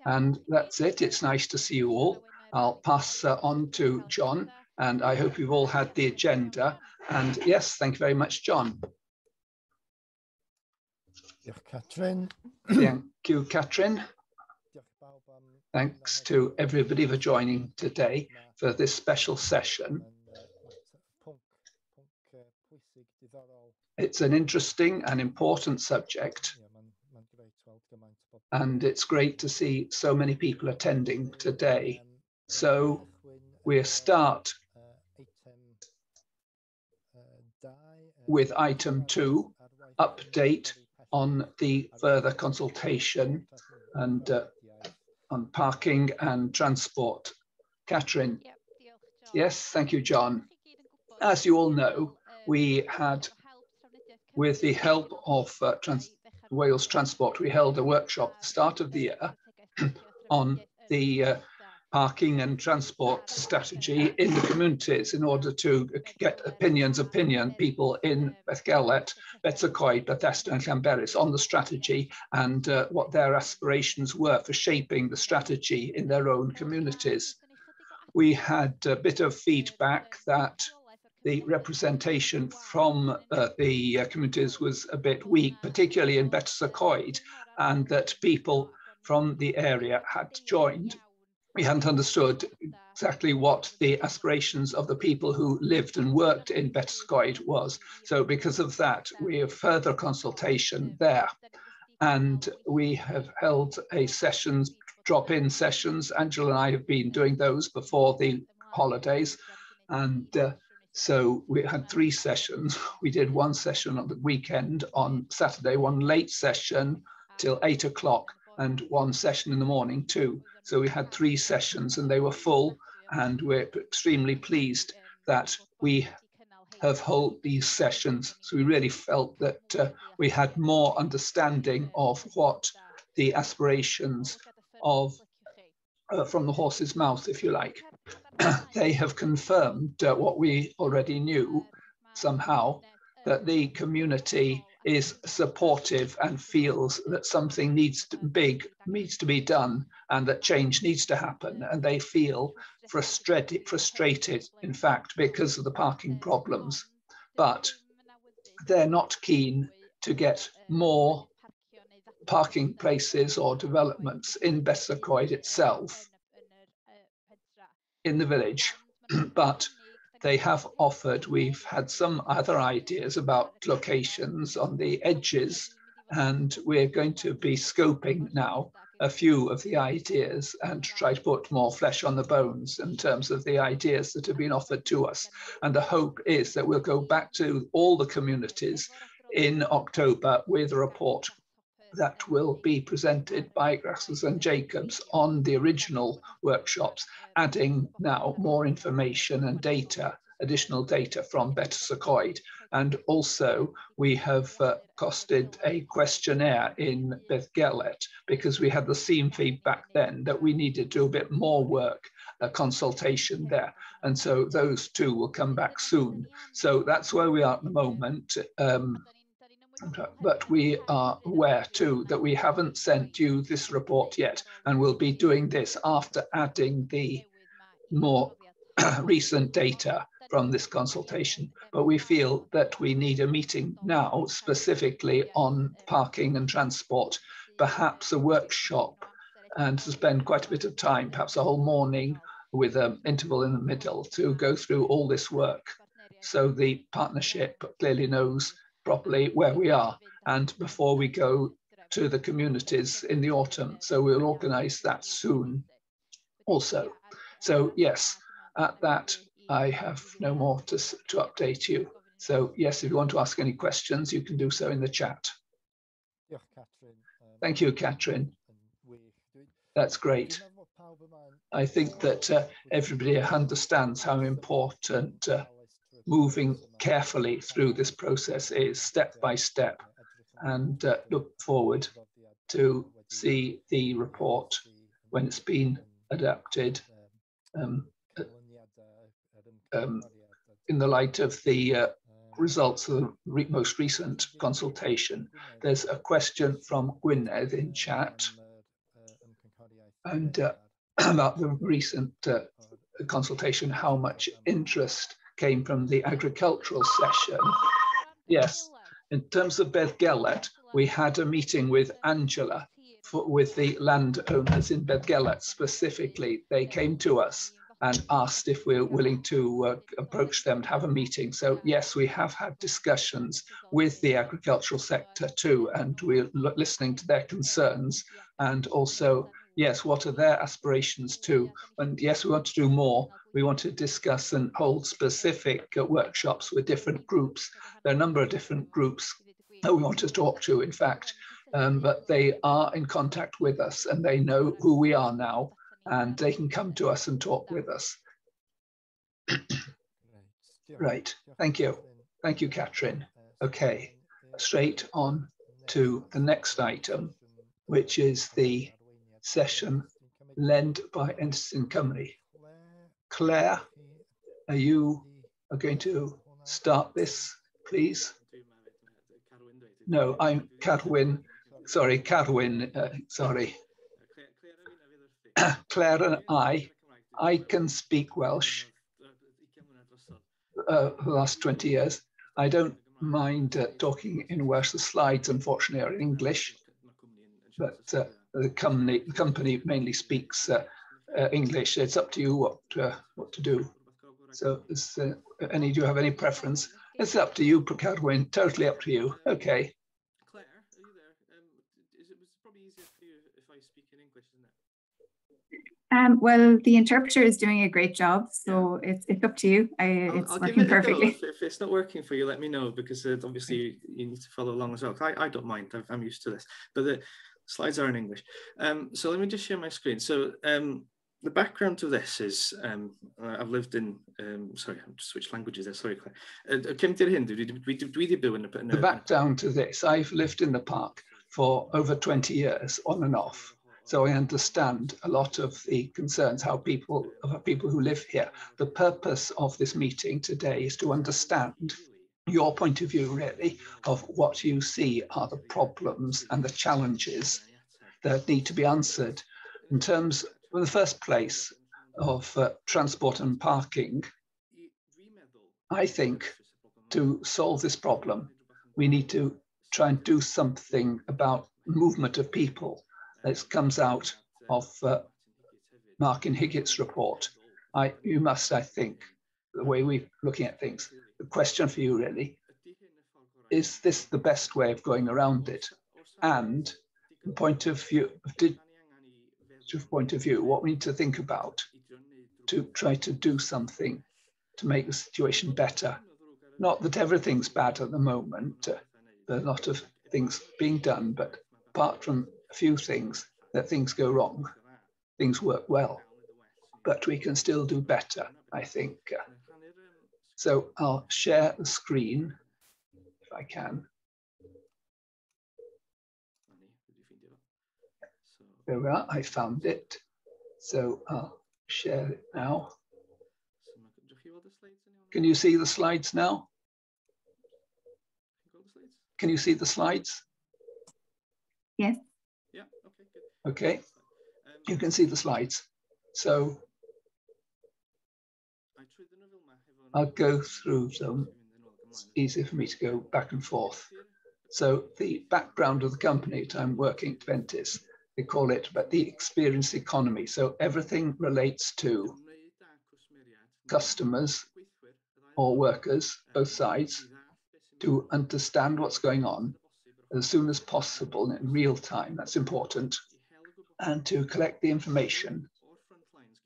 And that's it. It's nice to see you all. I'll pass on to John, and I hope you've all had the agenda. And yes, thank you very much, John. Catherine. Thank you, Catherine. Thanks to everybody for joining today for this special session. It's an interesting and important subject, and it's great to see so many people attending today. So we'll start with item 2, update on the further consultation and on parking and transport. Catherine. Yes, thank you, John. As you all know, we had, with the help of Wales Transport, we held a workshop at the start of the year on the parking and transport strategy in the communities in order to get people in Bethgelert, Betsacoed, Bethesda and Llanberis on the strategy and what their aspirations were for shaping the strategy in their own communities. We had a bit of feedback that the representation from the communities was a bit weak, particularly in Betsacoed, and that people from the area had joined. We hadn't understood exactly what the aspirations of the people who lived and worked in Betsacoed was. So because of that, we have further consultation there. And we have held a sessions, drop-in sessions. Angela and I have been doing those before the holidays. And so we had 3 sessions. We did one session on the weekend on Saturday, one late session till 8 o'clock, and one session in the morning too. So we had 3 sessions and they were full, and we're extremely pleased that we have held these sessions. So we really felt that we had more understanding of what the aspirations of from the horse's mouth, if you like. They have confirmed what we already knew somehow, that the community is supportive and feels that something needs to be done and that change needs to happen. And they feel frustrated, in fact, because of the parking problems. But they're not keen to get more parking places or developments in Betsacoed itself, in the village, but they have offered, we've had some other ideas about locations on the edges, and we're going to be scoping now a few of the ideas and try to put more flesh on the bones in terms of the ideas that have been offered to us. And the hope is that we'll go back to all the communities in October with a report that will be presented by Grassers and Jacobs on the original workshops, adding now more information and data, additional data from Betsacoed. And also we have costed a questionnaire in Bethgelert because we had the same feedback then that we needed to do a bit more work, a consultation there. And so those 2 will come back soon. So that's where we are at the moment. But we are aware too that we haven't sent you this report yet, and we'll be doing this after adding the more recent data from this consultation. But we feel that we need a meeting now specifically on parking and transport, perhaps a workshop, and to spend quite a bit of time, perhaps a whole morning with an interval in the middle to go through all this work. So the partnership clearly knows properly where we are, and before we go to the communities in the autumn. So we'll organize that soon also. So yes, at that, I have no more to update you. So yes, if you want to ask any questions, you can do so in the chat. Thank you, Catherine. That's great. I think that everybody understands how important moving carefully through this process is, step by step, and look forward to see the report when it's been adapted in the light of the results of the most recent consultation. There's a question from Gwynedd in chat. and about the recent consultation, how much interest came from the agricultural session. Yes, in terms of Beddgelert, we had a meeting with Angela with the landowners in Beddgelert specifically. They came to us and asked if we're willing to approach them to have a meeting. So yes, we have had discussions with the agricultural sector too, and we're listening to their concerns, and also, yes, what are their aspirations too? And yes, we want to do more. We want to discuss and hold specific workshops with different groups. There are a number of different groups that we want to talk to, in fact, but they are in contact with us and they know who we are now, and they can come to us and talk with us. Right, thank you. Thank you, Catherine. Okay, straight on to the next item, which is the session led by Ernst & Company. Claire, are you going to start this, please? No, I'm Cadwyn. Sorry, Cadwyn. Sorry. Claire and I can speak Welsh for the last 20 years. I don't mind talking in Welsh. The slides, unfortunately, are in English, but the company mainly speaks English. It's up to you what to do. So, do you have any preference? It's up to you, Cadwyn. Totally up to you. Okay. Claire, are you there? It was probably easier for you if I speak in English, isn't it? Well, the interpreter is doing a great job, so yeah. It's up to you. It's I'll working perfectly. If it's not working for you, let me know, because obviously you need to follow along as well. I don't mind. I'm used to this, but the slides are in English. So let me just share my screen. So the background to this is I've lived in. Sorry, I've just switched languages there. Sorry, Claire. The background to this, I've lived in the park for over 20 years, on and off. So I understand a lot of the concerns, how people who live here. The purpose of this meeting today is to understand your point of view, really, of what you see are the problems and the challenges that need to be answered. In terms, in the first place, of transport and parking, I think to solve this problem, we need to try and do something about movement of people. This comes out of Martin Higgitt's report. You must, I think, the way we're looking at things, the question for you really, is this the best way of going around it? And the point of view, what we need to think about to try to do something to make the situation better. Not that everything's bad at the moment, there are a lot of things being done, but apart from a few things, that things go wrong, things work well, but we can still do better, I think. So I'll share the screen if I can. There we are, I found it. So I'll share it now. Can you see the slides now? Can you see the slides? Yes. Yeah, okay, good. Okay, you can see the slides. So I'll go through them. It's easier for me to go back and forth. So the background of the company that I'm working at Ventis, they call it, but the experience economy. So everything relates to customers or workers, both sides, to understand what's going on as soon as possible in real time. That's important. And to collect the information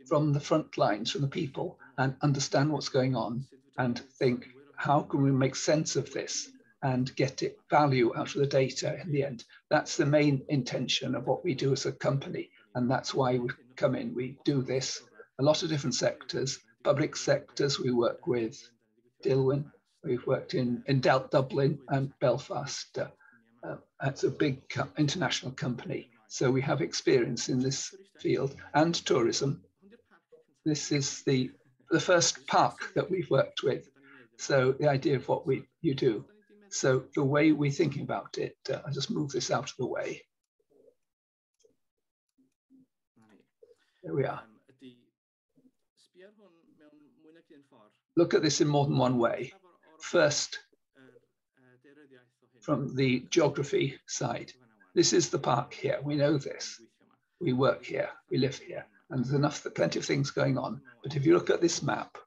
from the front lines, from the people, and understand what's going on and think, how can we make sense of this and get it value out of the data in the end? That's the main intention of what we do as a company. And that's why we come in. We do this, a lot of different sectors, public sectors we work with, Dilwyn, we've worked in Dublin and Belfast. It's a big international company. So we have experience in this field, and tourism. This is the first park that we've worked with. So the idea of what you do. So the way we're thinking about it, I'll just move this out of the way. There we are. Look at this in more than one way. First, from the geography side, this is the park here. We know this. We work here. We live here. And there's plenty of things going on. But if you look at this map,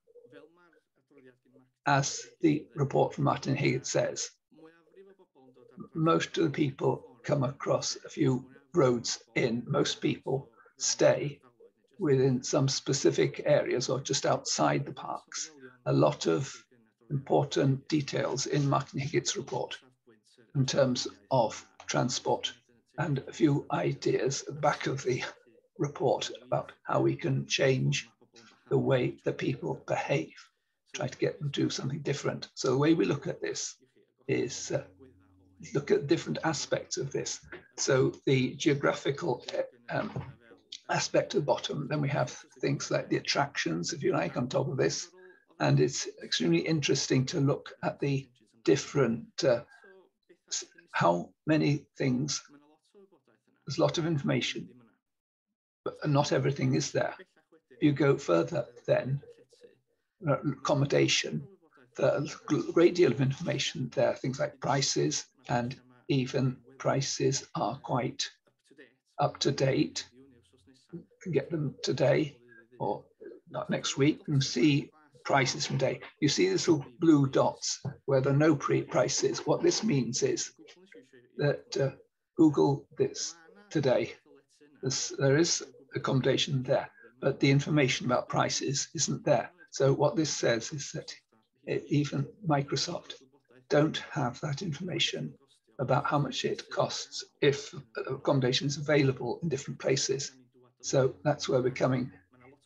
as the report from Martin Higgins says, most of the people come across a few roads in. Most people stay within some specific areas or just outside the parks. A lot of important details in Martin Higgitt's report in terms of transport, and a few ideas at the back of the report about how we can change the way that people behave, try to get them to do something different. So the way we look at this is look at different aspects of this. So the geographical aspect at the bottom, then we have things like the attractions, if you like, on top of this. And it's extremely interesting to look at the different, how many things, there's a lot of information, but not everything is there. If you go further then, accommodation, there's a great deal of information there, things like prices, and even prices are quite up to date. You can get them today or not next week and see prices from day. You see these little blue dots where there are no prices. What this means is that Google this today. There is accommodation there, but the information about prices isn't there. So what this says is that even Microsoft don't have that information about how much it costs if accommodation is available in different places. So that's where we're coming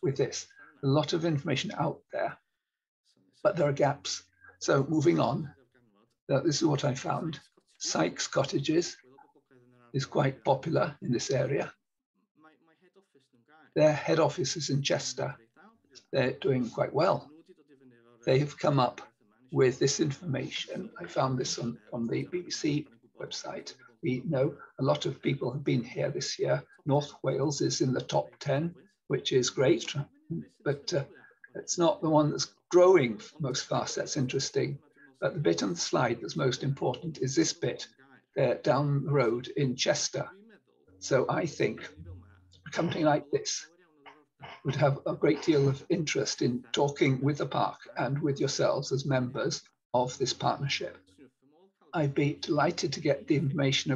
with this. A lot of information out there, but there are gaps. So moving on, this is what I found. Sykes Cottages is quite popular in this area. Their head office is in Chester. They're doing quite well. They have come up with this information. I found this on the BBC website. We know a lot of people have been here this year. North Wales is in the top 10, which is great, but it's not the one that's growing most fast. That's interesting. But the bit on the slide that's most important is this bit there down the road in Chester. So I think a company like this would have a great deal of interest in talking with the park and with yourselves as members of this partnership. I'd be delighted to get the information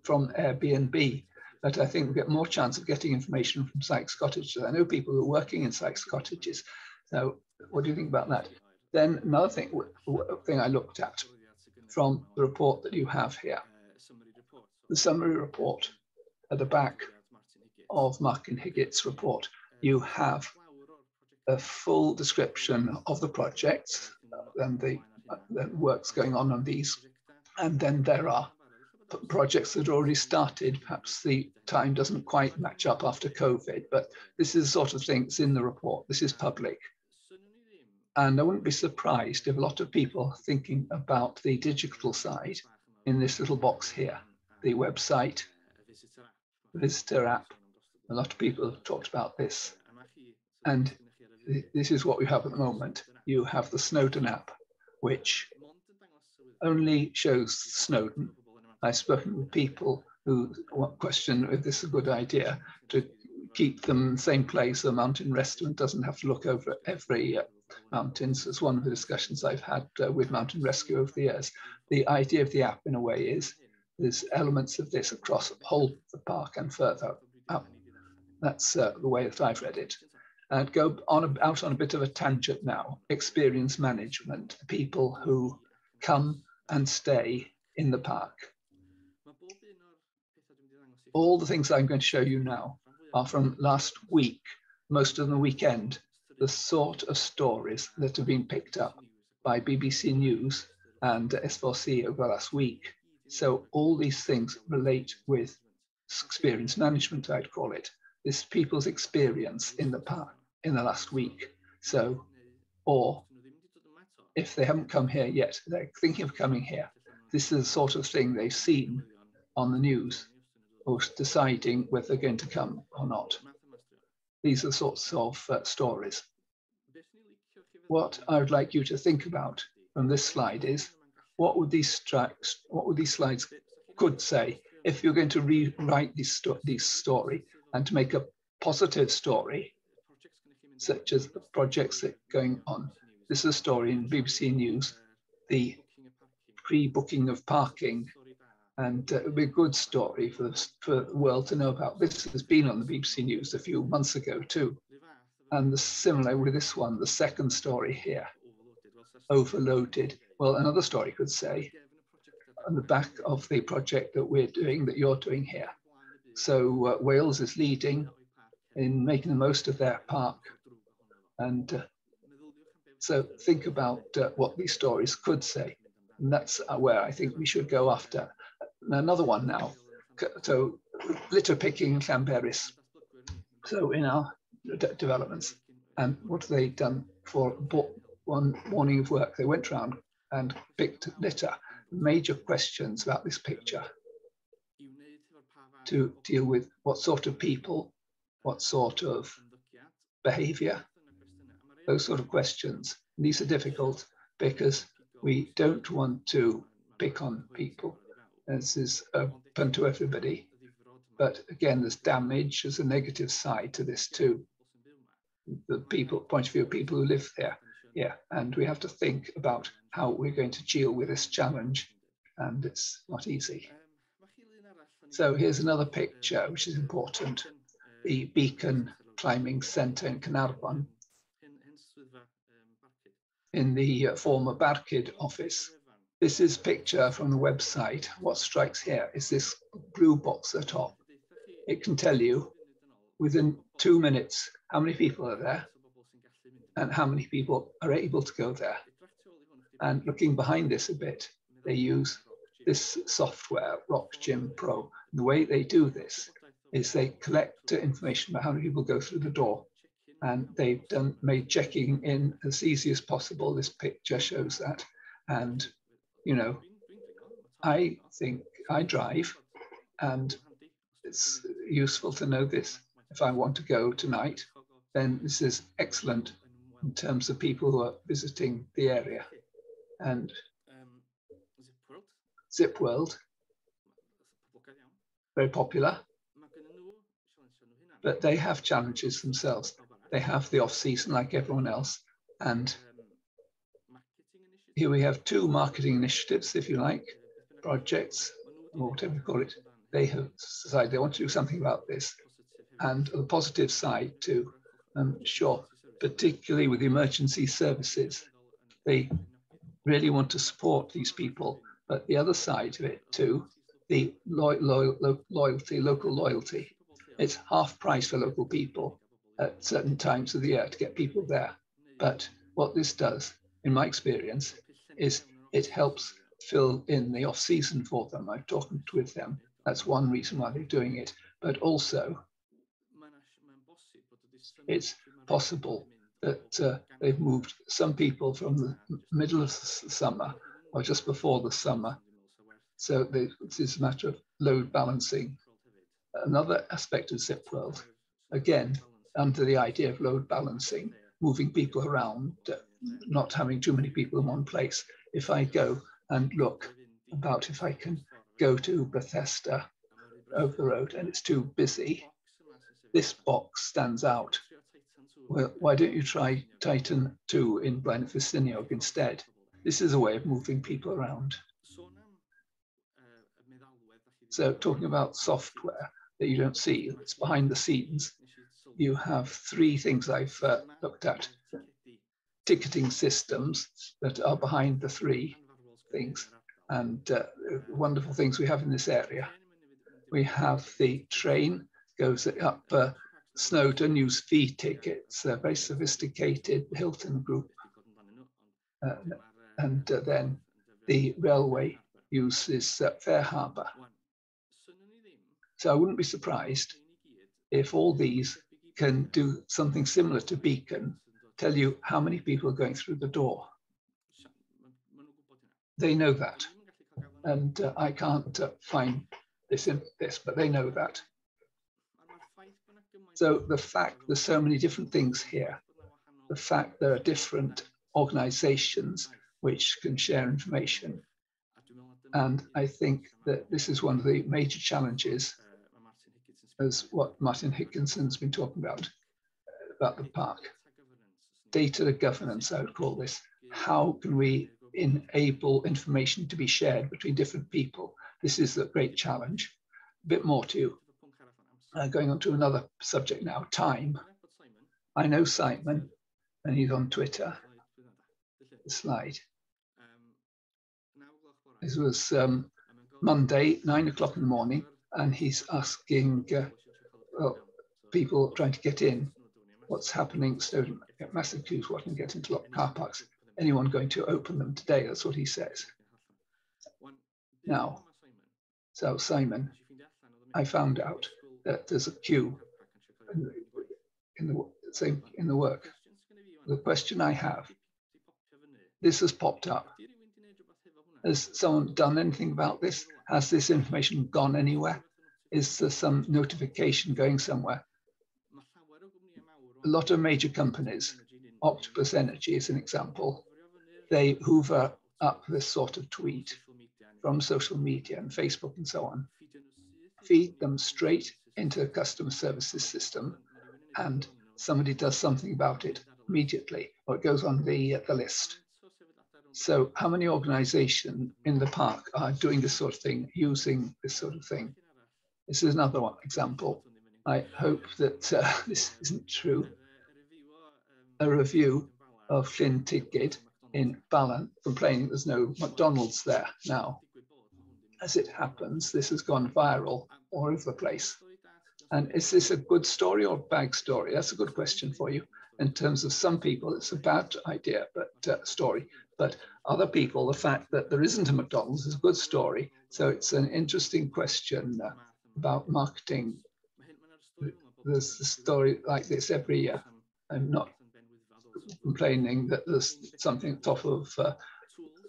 from Airbnb, but I think we'll get more chance of getting information from Sykes Cottages. I know people who are working in Sykes Cottages. So what do you think about that? Then another thing I looked at from the report that you have here, the summary report at the back of Martin Higgitt's report, you have a full description of the projects and the works going on these. And then there are projects that already started. Perhaps the time doesn't quite match up after COVID, but this is the sort of thing that's in the report. This is public. And I wouldn't be surprised if a lot of people are thinking about the digital side in this little box here, the website, visitor app. A lot of people have talked about this. And this is what we have at the moment. You have the Snowdon app, which only shows Snowdon. I've spoken with people who question if this is a good idea to keep them in the same place. The mountain restaurant doesn't have to look over every mountains. It's one of the discussions I've had with Mountain Rescue over the years. The idea of the app, in a way, is there's elements of this across the whole of the park and further out. That's the way that I've read it. And go out on a bit of a tangent now. Experience management, people who come and stay in the park. All the things I'm going to show you now are from last week, most of the weekend, the sort of stories that have been picked up by BBC News and S4C over the last week. So all these things relate with experience management, I'd call it. This people's experience in the park in the last week. So, or if they haven't come here yet, they're thinking of coming here. This is the sort of thing they've seen on the news or deciding whether they're going to come or not. these are the sorts of stories. What I would like you to think about from this slide is, what would these slides could say if you're going to rewrite this story and to make a positive story, such as the projects that are going on. This is a story in BBC News, the pre-booking of parking, and it would be a good story for the world to know about. This has been on the BBC News a few months ago too. And similar with this one, the second story here, overloaded. Well, another story could say, on the back of the project that we're doing, that you're doing here. So Wales is leading in making the most of their park. And so think about what these stories could say. And that's where I think we should go after. Another one now, so litter picking in Llanberis. So in our developments, and what have they done for one morning of work? They went round and picked litter. Major questions about this picture to deal with what sort of people, what sort of behavior, those sort of questions. And these are difficult because we don't want to pick on people. This is open to everybody. But again, there's damage, there's a negative side to this too. The point of view of people who live there. Yeah, and we have to think about how we're going to deal with this challenge, and it's not easy. So here's another picture, which is important. The Beacon Climbing Centre in Caernarfon, in the former Barcud office. This is a picture from the website. What strikes here is this blue box at the top. It can tell you within 2 minutes how many people are there and how many people are able to go there. And looking behind this a bit, they use this software, Rock Gym Pro. And the way they do this is they collect information about how many people go through the door. And they've made checking in as easy as possible. This picture shows that. And, you know, I think I drive, and it's useful to know this. If I want to go tonight, then this is excellent in terms of people who are visiting the area. And Zip World, very popular, but they have challenges themselves. They have the off-season like everyone else. And here we have 2 marketing initiatives, if you like, projects, or whatever you call it. They have decided they want to do something about this. And the positive side too, I'm sure, particularly with the services, they really want to support these people. But the other side of it too, the local loyalty. It's half price for local people at certain times of the year to get people there. But what this does, in my experience, is it helps fill in the off-season for them. I've talked with them. That's one reason why they're doing it. But also, it's possible that they've moved some people from the middle of the summer or just before the summer. So this is a matter of load balancing. Another aspect of Zip World, again, under the idea of load balancing, moving people around, not having too many people in one place. If I go and look about if I can go to Bethesda over the road and it's too busy, this box stands out. Well, why don't you try Titan 2 in Blaenfestiniog instead? This is a way of moving people around. So talking about software that you don't see, it's behind the scenes. You have 3 things I've looked at. Ticketing systems that are behind the 3 things, and wonderful things we have in this area. We have the train goes up Snowdon, use fee tickets, very sophisticated Hilton group. And then the railway uses Fair Harbour. So I wouldn't be surprised if all these can do something similar to Beacon, tell you how many people are going through the door. They know that. And I can't find this in this, but they know that. So the fact there's so many different things here, the fact there are different organizations which can share information. And I think that this is one of the major challenges, as what Martin Hickinson's been talking about the park. Data governance, I would call this. How can we enable information to be shared between different people? This is a great challenge. A bit more to going on to another subject now, time. I know Simon, and he's on Twitter. The slide. This was Monday, 9 o'clock in the morning, and he's asking people trying to get in, what's happening, Snowdon, massive queues, what can get into locked car parks. Anyone going to open them today? That's what he says. Now, so Simon, I found out that there's a queue in the work. The question I have, this has popped up. Has someone done anything about this? Has this information gone anywhere? Is there some notification going somewhere? A lot of major companies, Octopus Energy is an example, they hoover up this sort of tweet from social media and Facebook and so on, feed them straight into the customer services system, and somebody does something about it immediately, or it goes on the list. So how many organizations in the park are doing this sort of thing, using this sort of thing? This is another one example. I hope that this isn't true. A review of Llyn Tigid in Ballon complaining there's no McDonald's there now. As it happens, this has gone viral all over the place. And is this a good story or a bad story? That's a good question for you. In terms of some people, it's a bad idea, but story. But other people, the fact that there isn't a McDonald's is a good story. So it's an interesting question about marketing. There's a story like this every year. I'm not complaining that there's something at the top of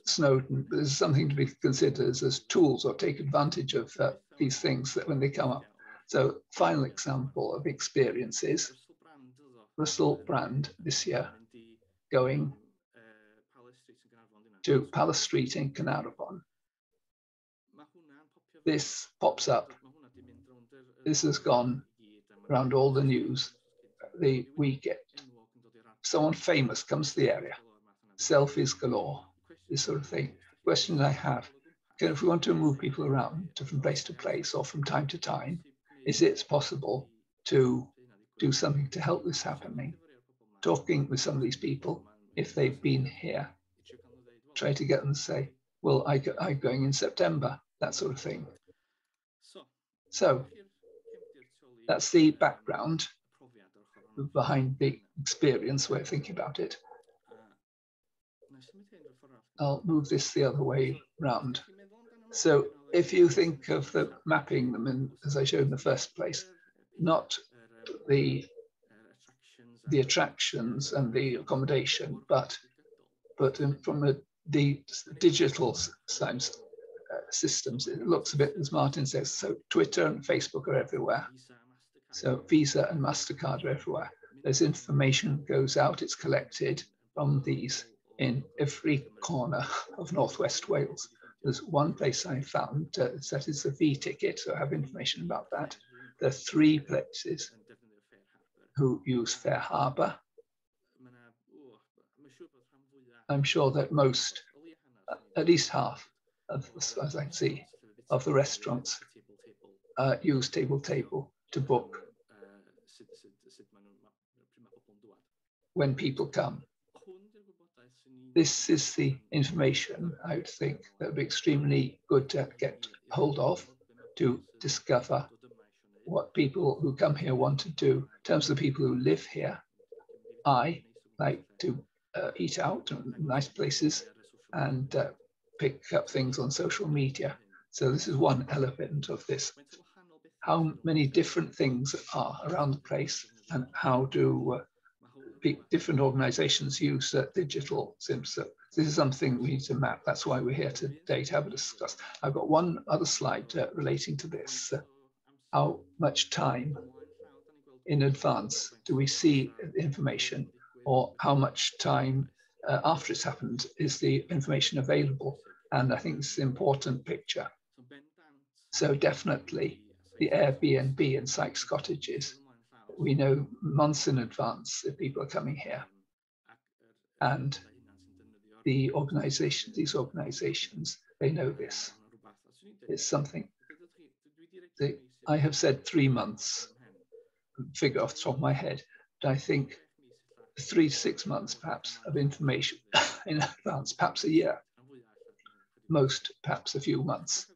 Snowdon, but there's something to be considered as tools or take advantage of these things that when they come up. So final example of experiences, Russell Brand this year going to Palace Street in Caernarfon. This pops up. This has gone around all the news. The weekend, someone famous comes to the area, selfies galore, this sort of thing. Question I have, if we want to move people around from place to place or from time to time, is it possible to do something to help this happening? Talking with some of these people, if they've been here, try to get them to say, well, I'm going in September, that sort of thing. So that's the background behind the experience way of thinking about it. I'll move this the other way round. So if you think of the mapping them, in, as I showed in the first place, not the attractions and the accommodation, but from the digital science systems, it looks a bit, as Martin says, so Twitter and Facebook are everywhere. So Visa and MasterCard are everywhere. There's information goes out, it's collected from these in every corner of Northwest Wales. There's one place I found that is the V ticket, so I have information about that. There are 3 places who use Fair Harbour. I'm sure that most, at least half of, as I can see, of the restaurants use Table to book when people come. This is the information I would think that would be extremely good to get hold of to discover what people who come here want to do. In terms of the people who live here, I like to eat out in nice places and pick up things on social media. So this is one element of this. How many different things are around the place and how do different organizations use digital SIMs. So this is something we need to map. That's why we're here today to have a discuss. I've got one other slide relating to this. How much time in advance do we see information, or how much time after it's happened is the information available? And I think it's an important picture. So definitely the Airbnb and Sykes cottages, we know months in advance if people are coming here. And these organizations, they know this. It's something that I have said 3 months, figure off the top of my head, but I think 3 to 6 months perhaps of information in advance, perhaps a year, most perhaps a few months.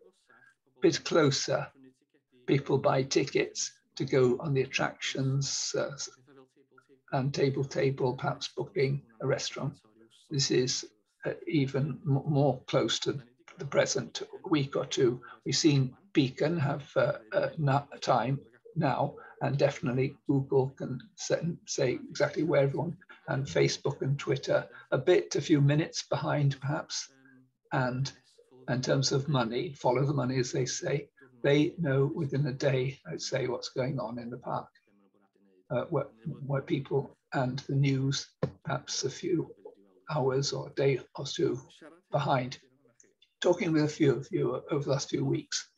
A bit closer, people buy tickets to go on the attractions and table, perhaps booking a restaurant. This is even more close to the present week or two. We've seen Beacon have time now, and definitely Google can say exactly where everyone, and Facebook and Twitter a few minutes behind perhaps. And in terms of money, follow the money, as they say. They know within a day, I'd say, what's going on in the park, where people and the news, perhaps a few hours or a day or two behind. Talking with a few of you over the last few weeks,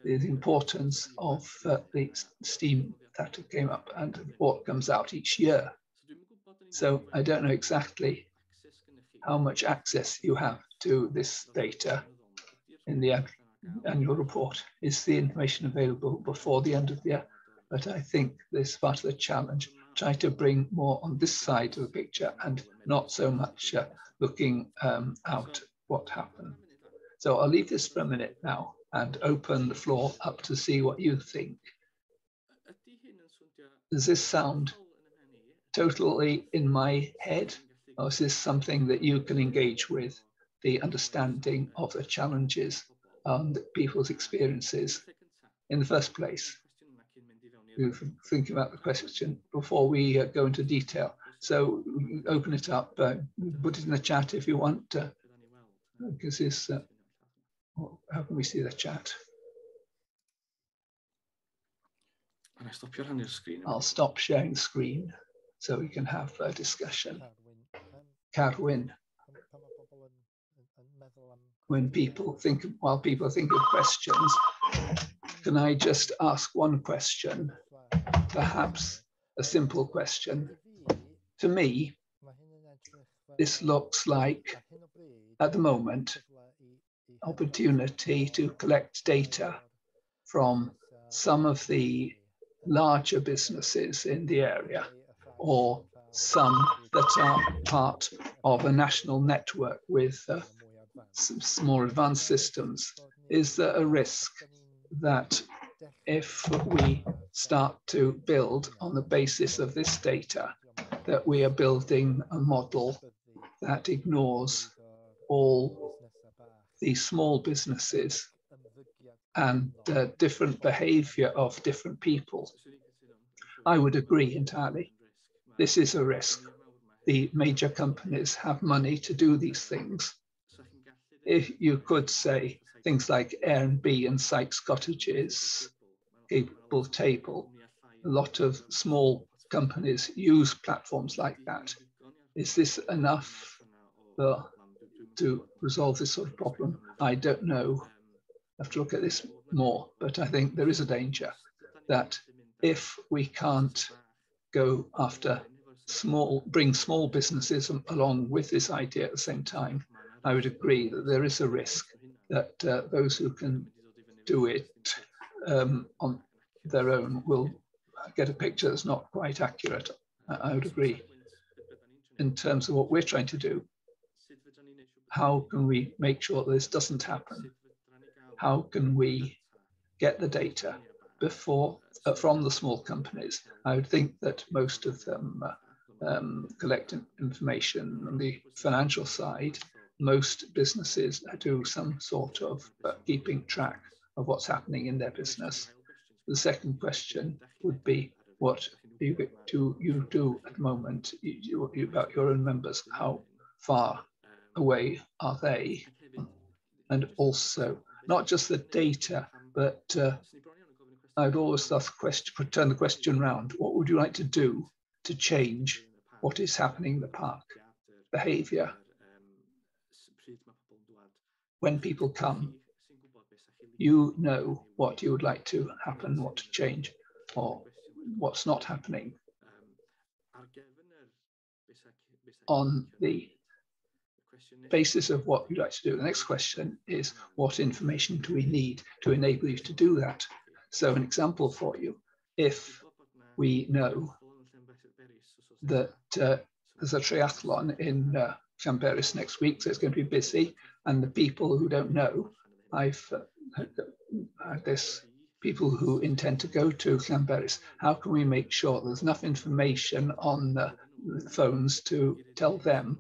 the importance of the STEAM that came up and what comes out each year. So I don't know exactly how much access you have to this data in the annual report. Is the information available before the end of the year? But I think this is part of the challenge. Try to bring more on this side of the picture and not so much looking out what happened. So I'll leave this for a minute now and open the floor up to see what you think. Does this sound totally in my head, or is this something that you can engage with, the understanding of the challenges and people's experiences in the first place? Think about the question before we go into detail. So open it up, put it in the chat if you want, because this, how can we see the chat? Can I stop your screen? I'll stop sharing the screen so we can have a discussion. Carwyn. When people think, while people think of questions, can I just ask one question? Perhaps a simple question. To me, this looks like, at the moment, opportunity to collect data from some of the larger businesses in the area, or some that are part of a national network with some more advanced systems. Is there a risk that if we start to build on the basis of this data, that we are building a model that ignores all the small businesses and different behavior of different people? I would agree entirely. This is a risk. The major companies have money to do these things. If you could say things like Airbnb and Sykes cottages, Capable Table, a lot of small companies use platforms like that. Is this enough to resolve this sort of problem? I don't know. I have to look at this more, but I think there is a danger that if we can't go after bring small businesses along with this idea at the same time, I would agree that there is a risk that those who can do it on their own will get a picture that's not quite accurate. I would agree. In terms of what we're trying to do, how can we make sure that this doesn't happen? How can we get the data before from the small companies? I would think that most of them collect information on the financial side. Most businesses do some sort of keeping track of what's happening in their business. The second question would be, what do you do at the moment about your own members? How far away are they? And also, not just the data, but I'd always ask the question, turn the question round. What would you like to do to change what is happening in the park? Behavior. When people come, you know what you would like to happen, what to change, or what's not happening. On the basis of what you'd like to do, the next question is, what information do we need to enable you to do that? So an example for you, if we know that there's a triathlon in Llanberis next week, so it's going to be busy, and the people who don't know, I've this people who intend to go to Llanberis, how can we make sure there's enough information on the phones to tell them,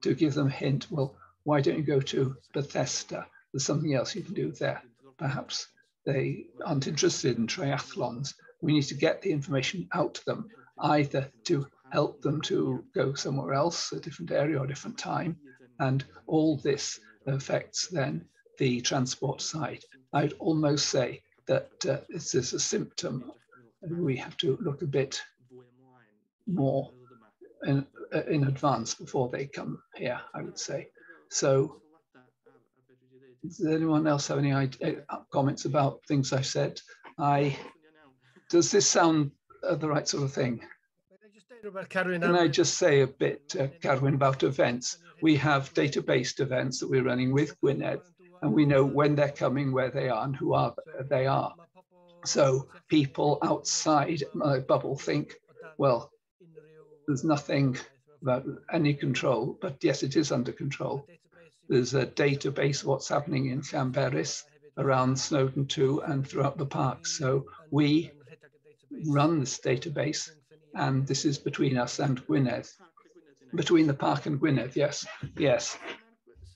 to give them a hint, well, why don't you go to Bethesda? There's something else you can do there. Perhaps they aren't interested in triathlons. We need to get the information out to them, either to help them to go somewhere else, a different area or a different time. And all this affects then the transport side. I'd almost say that this is a symptom, and we have to look a bit more in advance before they come here, I would say. So does anyone else have any comments about things I've said? Does this sound the right sort of thing? Can I just say a bit, Carwyn, about events? We have data-based events that we're running with Gwynedd, and we know when they're coming, where they are, and who they are. So people outside my bubble think, well, there's nothing about any control, but yes, it is under control. There's a database of what's happening in Llanberis, around Snowdon 2 and throughout the park. So we run this database, and this is between us and Gwynedd, between the park and Gwynedd, yes, yes.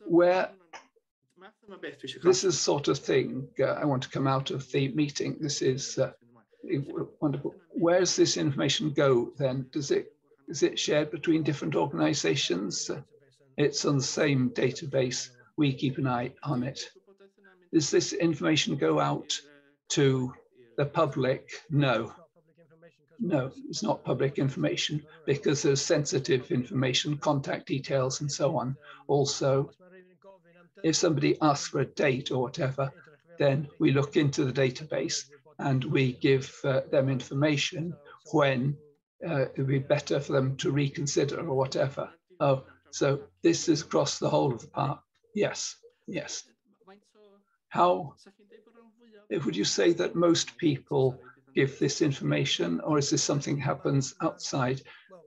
Where this is sort of thing, I want to come out of the meeting. This is wonderful. Where does this information go then? Is it shared between different organizations? It's on the same database. We keep an eye on it. Does this information go out to the public? No. No, it's not public information because there's sensitive information, contact details, and so on. Also, if somebody asks for a date or whatever, then we look into the database and we give them information when it would be better for them to reconsider or whatever. Oh, so this is across the whole of the park. Yes, yes. How would you say that most people give this information, or is this something that happens outside?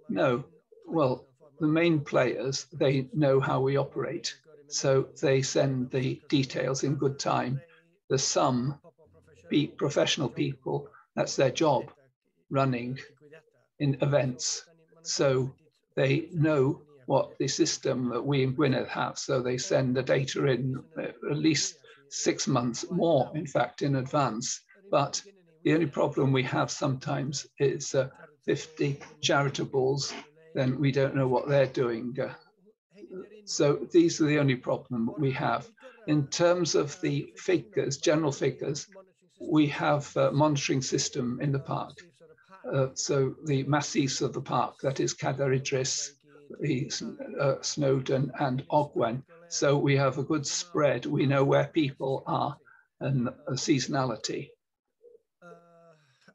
No. Well, the main players, they know how we operate, so they send the details in good time. There's some professional people, that's their job, running in events. So they know what the system that we in Gwynedd have. So they send the data in at least 6 months, more in fact, in advance. But the only problem we have sometimes is 50 charitables, then we don't know what they're doing. So these are the only problem we have. In terms of the figures, general figures, we have a monitoring system in the park. So the masses of the park, that is Cadair Idris, Snowdon and Ogwen. So we have a good spread. We know where people are and a seasonality.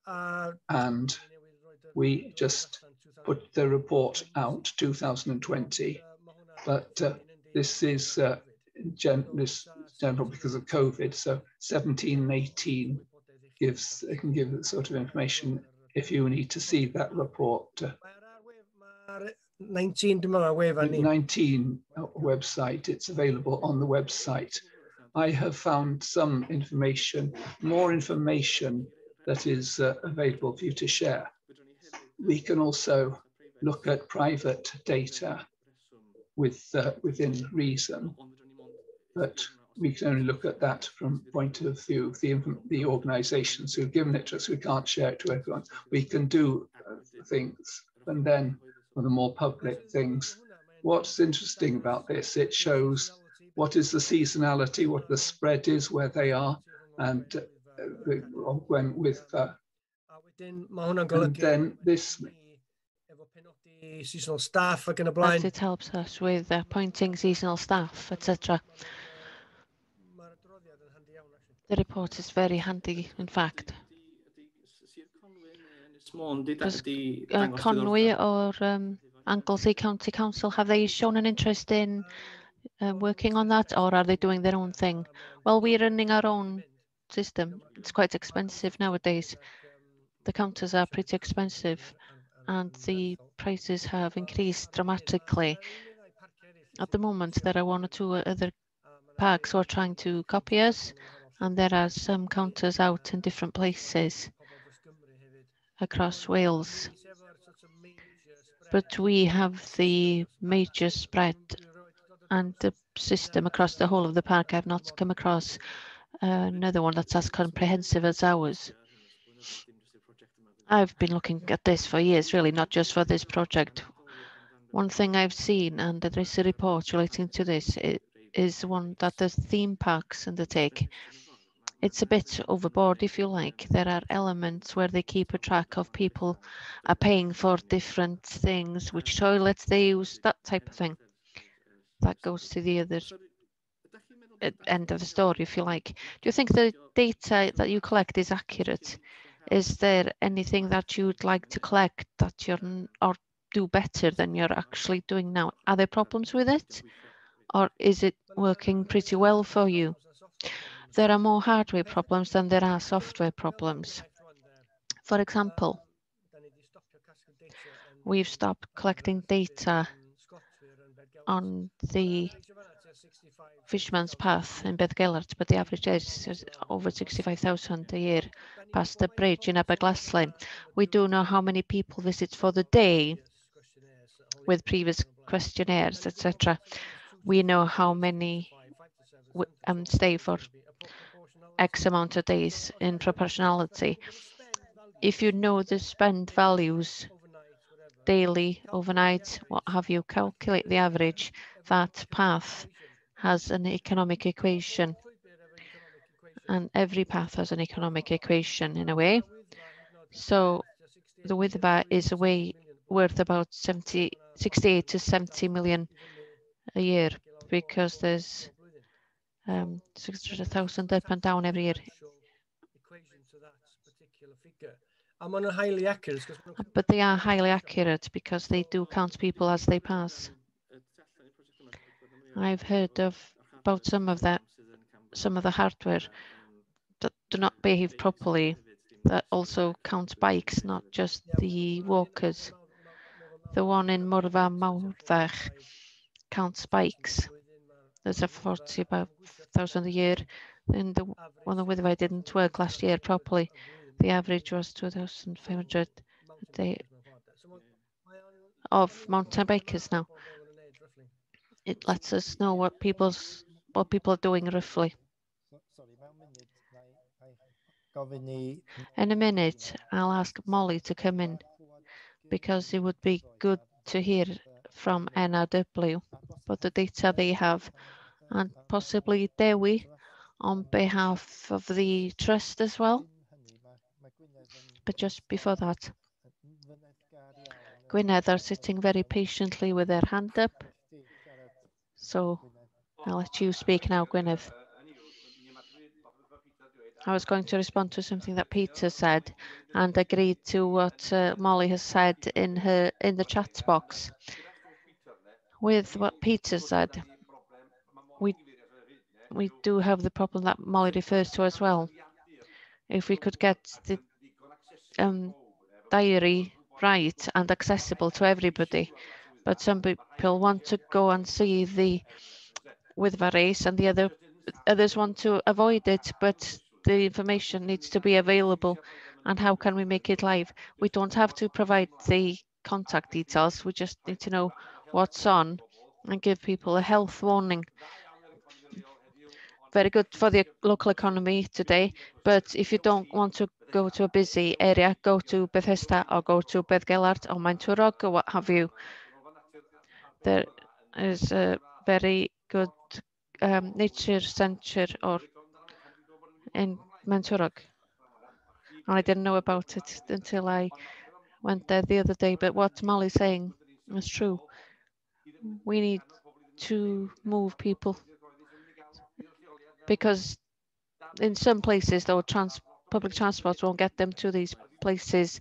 And we just put the report out 2020, but this is this general because of COVID. So 17 and 18 it can give the sort of information if you need to see that report. 19 website, it's available on the website. I have found some information, more information that is available for you to share. We can also look at private data within reason, but we can only look at that from point of view of the organizations who've given it to us. We can't share it to everyone. We can do things, and then for the more public things. What's interesting about this, it shows what is the seasonality, what the spread is, where they are, and when Wyddfa. And then this seasonal staff ac yn y As blaen. it helps us with appointing seasonal staff, etc. The report is very handy, in fact. Does Conwy or Anglesey County Council, have they shown an interest in working on that, or are they doing their own thing? Well, we're running our own system. It's quite expensive nowadays. The counters are pretty expensive and the prices have increased dramatically. At the moment, there are one or two other parks who are trying to copy us, and there are some counters out in different places across Wales. But we have the major spread and the system across the whole of the park. I've not come across another one that's as comprehensive as ours. I've been looking at this for years, really, not just for this project. One thing I've seen, and there is a report relating to this, is one that the theme parks undertake. It's a bit overboard, if you like. There are elements where they keep a track of people are paying for different things, which toilets they use, that type of thing. That goes to the other end of the story, if you like. Do you think the data that you collect is accurate? Is there anything that you'd like to collect that you're or do better than you're actually doing now? Are there problems with it, or is it working pretty well for you? There are more hardware problems than there are software problems. For example, we've stopped collecting data on the Fisherman's Path in Beddgelert, but the average age is over 65,000 a year past the bridge in Aberglaslyn. We do know how many people visit for the day with previous questionnaires, etc. We know how many stay for X amount of days in proportionality. If you know the spend values, daily, overnight, what have you, calculate the average. That path has an economic equation, and every path has an economic equation in a way. So the Wyddfa is worth about 68 to 70 million a year, because there's 600,000 up and down every year. But they are highly accurate because they do count people as they pass. I've heard about some of the hardware that do not behave properly, that also count bikes, not just the walkers. The one in Morfa Mawddach counts bikes. There's a 40,000 a year, and the one that Wyddfa didn't work last year properly. The average was 2,500 a day of mountain bikers now. It lets us know what people are doing roughly. In a minute, I'll ask Molly to come in, because it would be good to hear from NRW about the data they have, and possibly Dewi on behalf of the trust as well. But just before that, Gwynedd are sitting very patiently with their hand up. So I'll let you speak now, Gwynedd. I was going to respond to something that Peter said and agreed to what Molly has said in the chat box. With what Peter said, we do have the problem that Molly refers to as well. If we could get the diary right and accessible to everybody, but some people want to go and see the Wyddfa race and the others want to avoid it, but the information needs to be available. And how can we make it live? We don't have to provide the contact details, we just need to know what's on and give people a health warning. Very good for the local economy today, but if you don't want to go to a busy area, go to Bethesda or go to Beddgelert or Maentwrog or what have you. There is a very good nature centre or in Manturog. And I didn't know about it until I went there the other day, but what Molly's saying is true. We need to move people because in some places, though, public transport won't get them to these places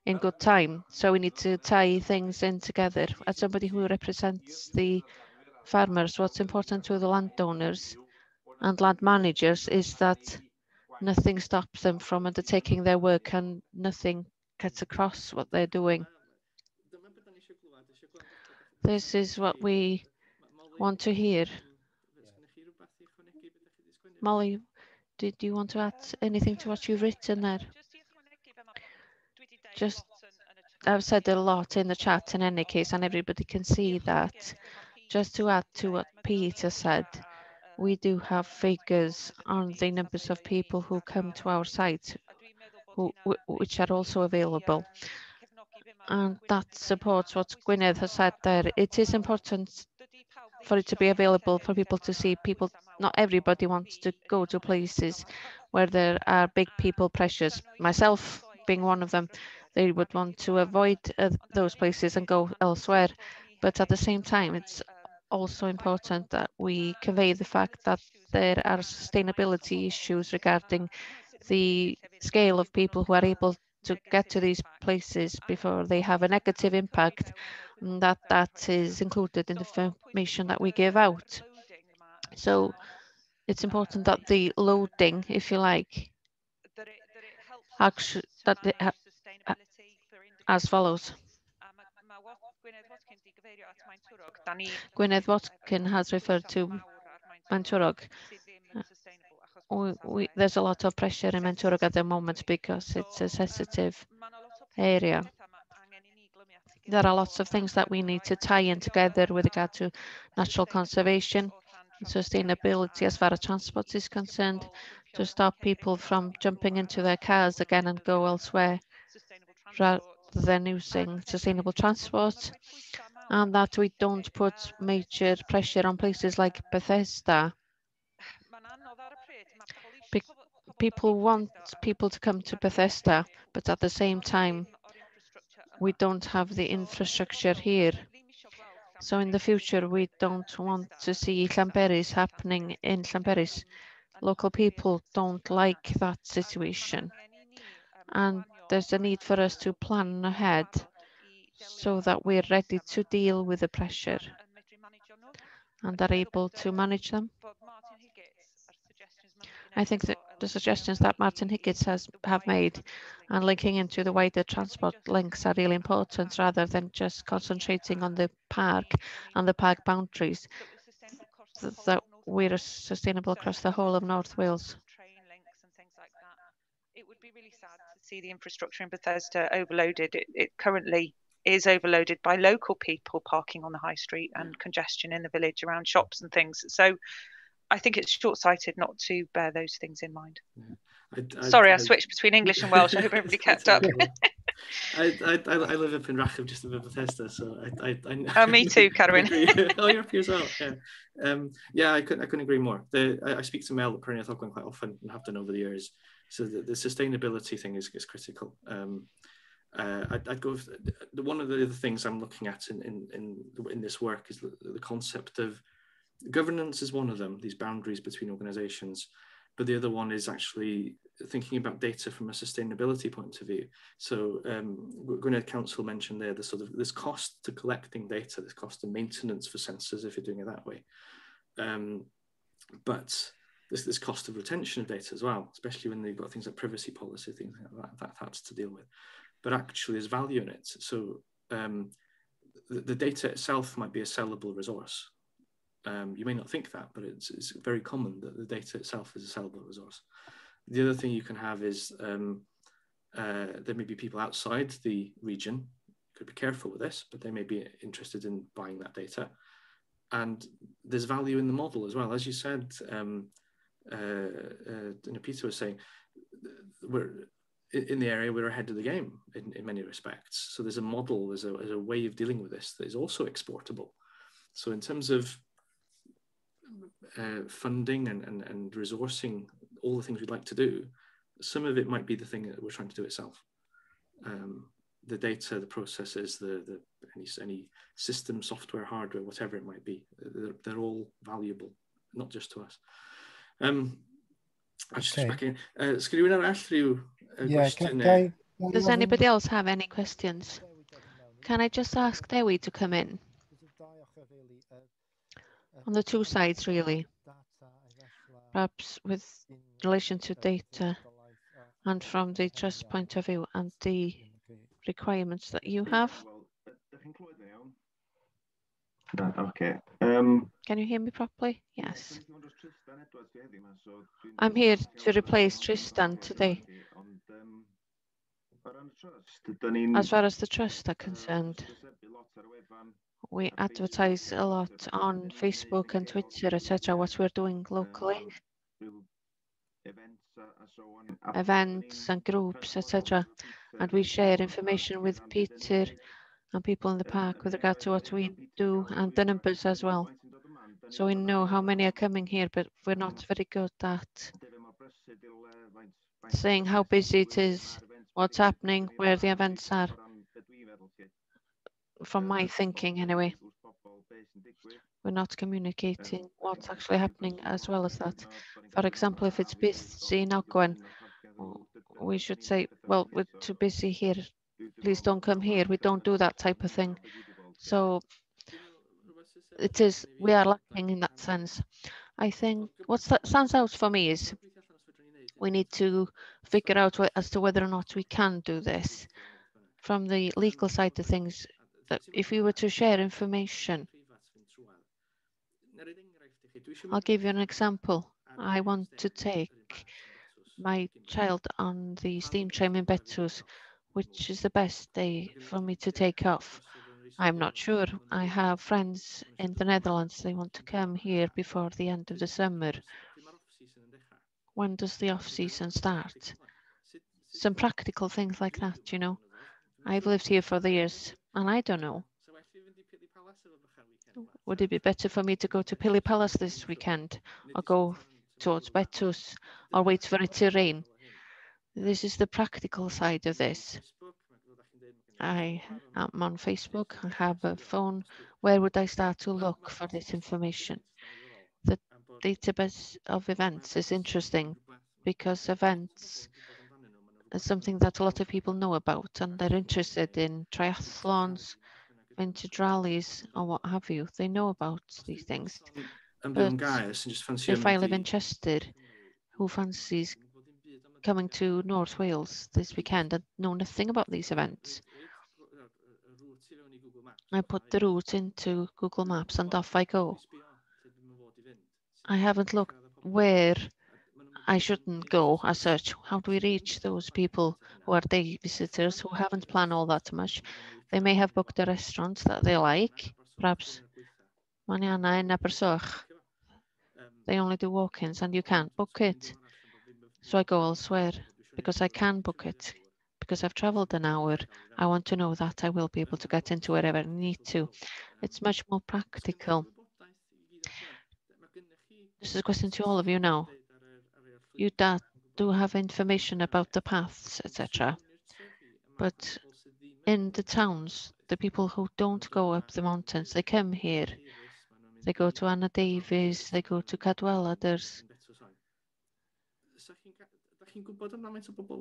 in good time. So we need to tie things in together. As somebody who represents the farmers, what's important to the landowners and land managers is that nothing stops them from undertaking their work and nothing cuts across what they're doing. This is what we want to hear. Molly, did you want to add anything to what you've written there? Just, I've said a lot in the chat in any case, and everybody can see that. Just to add to what Peter said, we do have figures on the numbers of people who come to our site, which are also available. And that supports what Gwynedd has said there. It is important for it to be available for people to see. People, not everybody wants to go to places where there are big people pressures. Myself being one of them, they would want to avoid those places and go elsewhere. But at the same time, it's also important that we convey the fact that there are sustainability issues regarding the scale of people who are able to get to these places before they have a negative impact, and that is included in the information that we give out. So it's important that the loading, if you like, actually as follows. Gwynedd Watkin has referred to Manturog. There's a lot of pressure in Manturog at the moment because it's a sensitive area. There are lots of things that we need to tie in together with regard to natural conservation and sustainability as far as transport is concerned, to stop people from jumping into their cars again and go elsewhere rather than using sustainable transport, and that we don't put major pressure on places like Bethesda. People want people to come to Bethesda, but at the same time, we don't have the infrastructure here. So in the future, we don't want to see Llanberis happening in Llanberis. Local people don't like that situation. And there's a need for us to plan ahead so that we're ready to deal with the pressure and are able to manage them. I think that the suggestions that Martin Higgins have made and linking into the wider transport links are really important, rather than just concentrating on the park and the park boundaries, that we're sustainable across the whole of North Wales. It would be really sad to see the infrastructure in Bethesda overloaded. It currently is overloaded by local people parking on the high street and congestion in the village around shops and things. So I think it's short-sighted not to bear those things in mind. Sorry, I switched between English and Welsh. I hope everybody kept up. I live up in Rachab, just above Bethesda, so Oh, me too, Carwyn. Oh, you're up here as well. Yeah, yeah, I couldn't agree more. I speak to Mel at Partneriaeth quite often and have done over the years. So the sustainability thing is critical. I'd go with, one of the other things I'm looking at in this work is the concept of governance is one of them, these boundaries between organizations, but the other one is actually thinking about data from a sustainability point of view. So Gwynedd Council mentioned there this cost to collecting data, this cost of maintenance for sensors if you're doing it that way. But this cost of retention of data as well, especially when they've got things like privacy policy, things like that's to deal with. But actually there's value in it. So the data itself might be a sellable resource. You may not think that, but it's very common that the data itself is a sellable resource. The other thing you can have is there may be people outside the region, could be careful with this, but they may be interested in buying that data. And there's value in the model as well. As you said, Peter was saying, we're in the area, we're ahead of the game in many respects. So there's a model, there's a way of dealing with this that is also exportable. So in terms of funding and resourcing all the things we'd like to do, Some of it might be the thing that we're trying to do itself. The data, the processes, any system, software, hardware, whatever it might be, they're all valuable, not just to us. I'll just back in. Sgyn rhywun arall rhyw gwestiwn? Does anybody else have any questions? Can I just ask Dewi to come in? On the two sides, really. Perhaps with relation to data and from the trust point of view and the requirements that you have. Okay. Can you hear me properly? Yes. I'm here to replace Tristan today. As far as the trust are concerned, we advertise a lot on Facebook and Twitter, etc., what we're doing locally. Events and groups, etc. And we share information with Peter and people in the park with regard to what we do and the numbers as well. So we know how many are coming here, but we're not very good at saying how busy it is, what's happening, where the events are. From my thinking anyway, we're not communicating what's actually happening as well as that. For example, if it's busy in Ogwen, we should say, well, we're too busy here, please don't come here. We don't do that type of thing. So we are lacking in that sense. I think what stands out for me is we need to figure out as to whether or not we can do this. From the legal side of things, that if we were to share information, I'll give you an example. I want to take my child on the steam train in Betus, which is the best day for me to take off. I'm not sure. I have friends in the Netherlands. They want to come here before the end of the summer. When does the off-season start? Some practical things like that, you know. I've lived here for the years, and I don't know. Would it be better for me to go to Pili Palace this weekend, or go towards Betus, or wait for it to rain? This is the practical side of this. I am on Facebook, I have a phone. Where would I start to look for this information? The database of events is interesting because events is something that a lot of people know about and they're interested in triathlons, vintage rallies or what have you. They know about these things. But if I live in Chester, who fancies coming to North Wales this weekend and know nothing about these events? I put the route into Google Maps and off I go. I haven't looked where I shouldn't go as such. How do we reach those people who are day visitors who haven't planned all that much? They may have booked a restaurant that they like, perhaps Maniana in Abersoch. They only do walk-ins and you can't book it. So I go elsewhere because I can book it. Because I've traveled an hour, I want to know that I will be able to get into wherever I need to. It's much more practical. This is a question to all of you now. You do have information about the paths, etc. But in the towns, the people who don't go up the mountains, they come here. They go to Anna Davies, they go to Cadwell, others.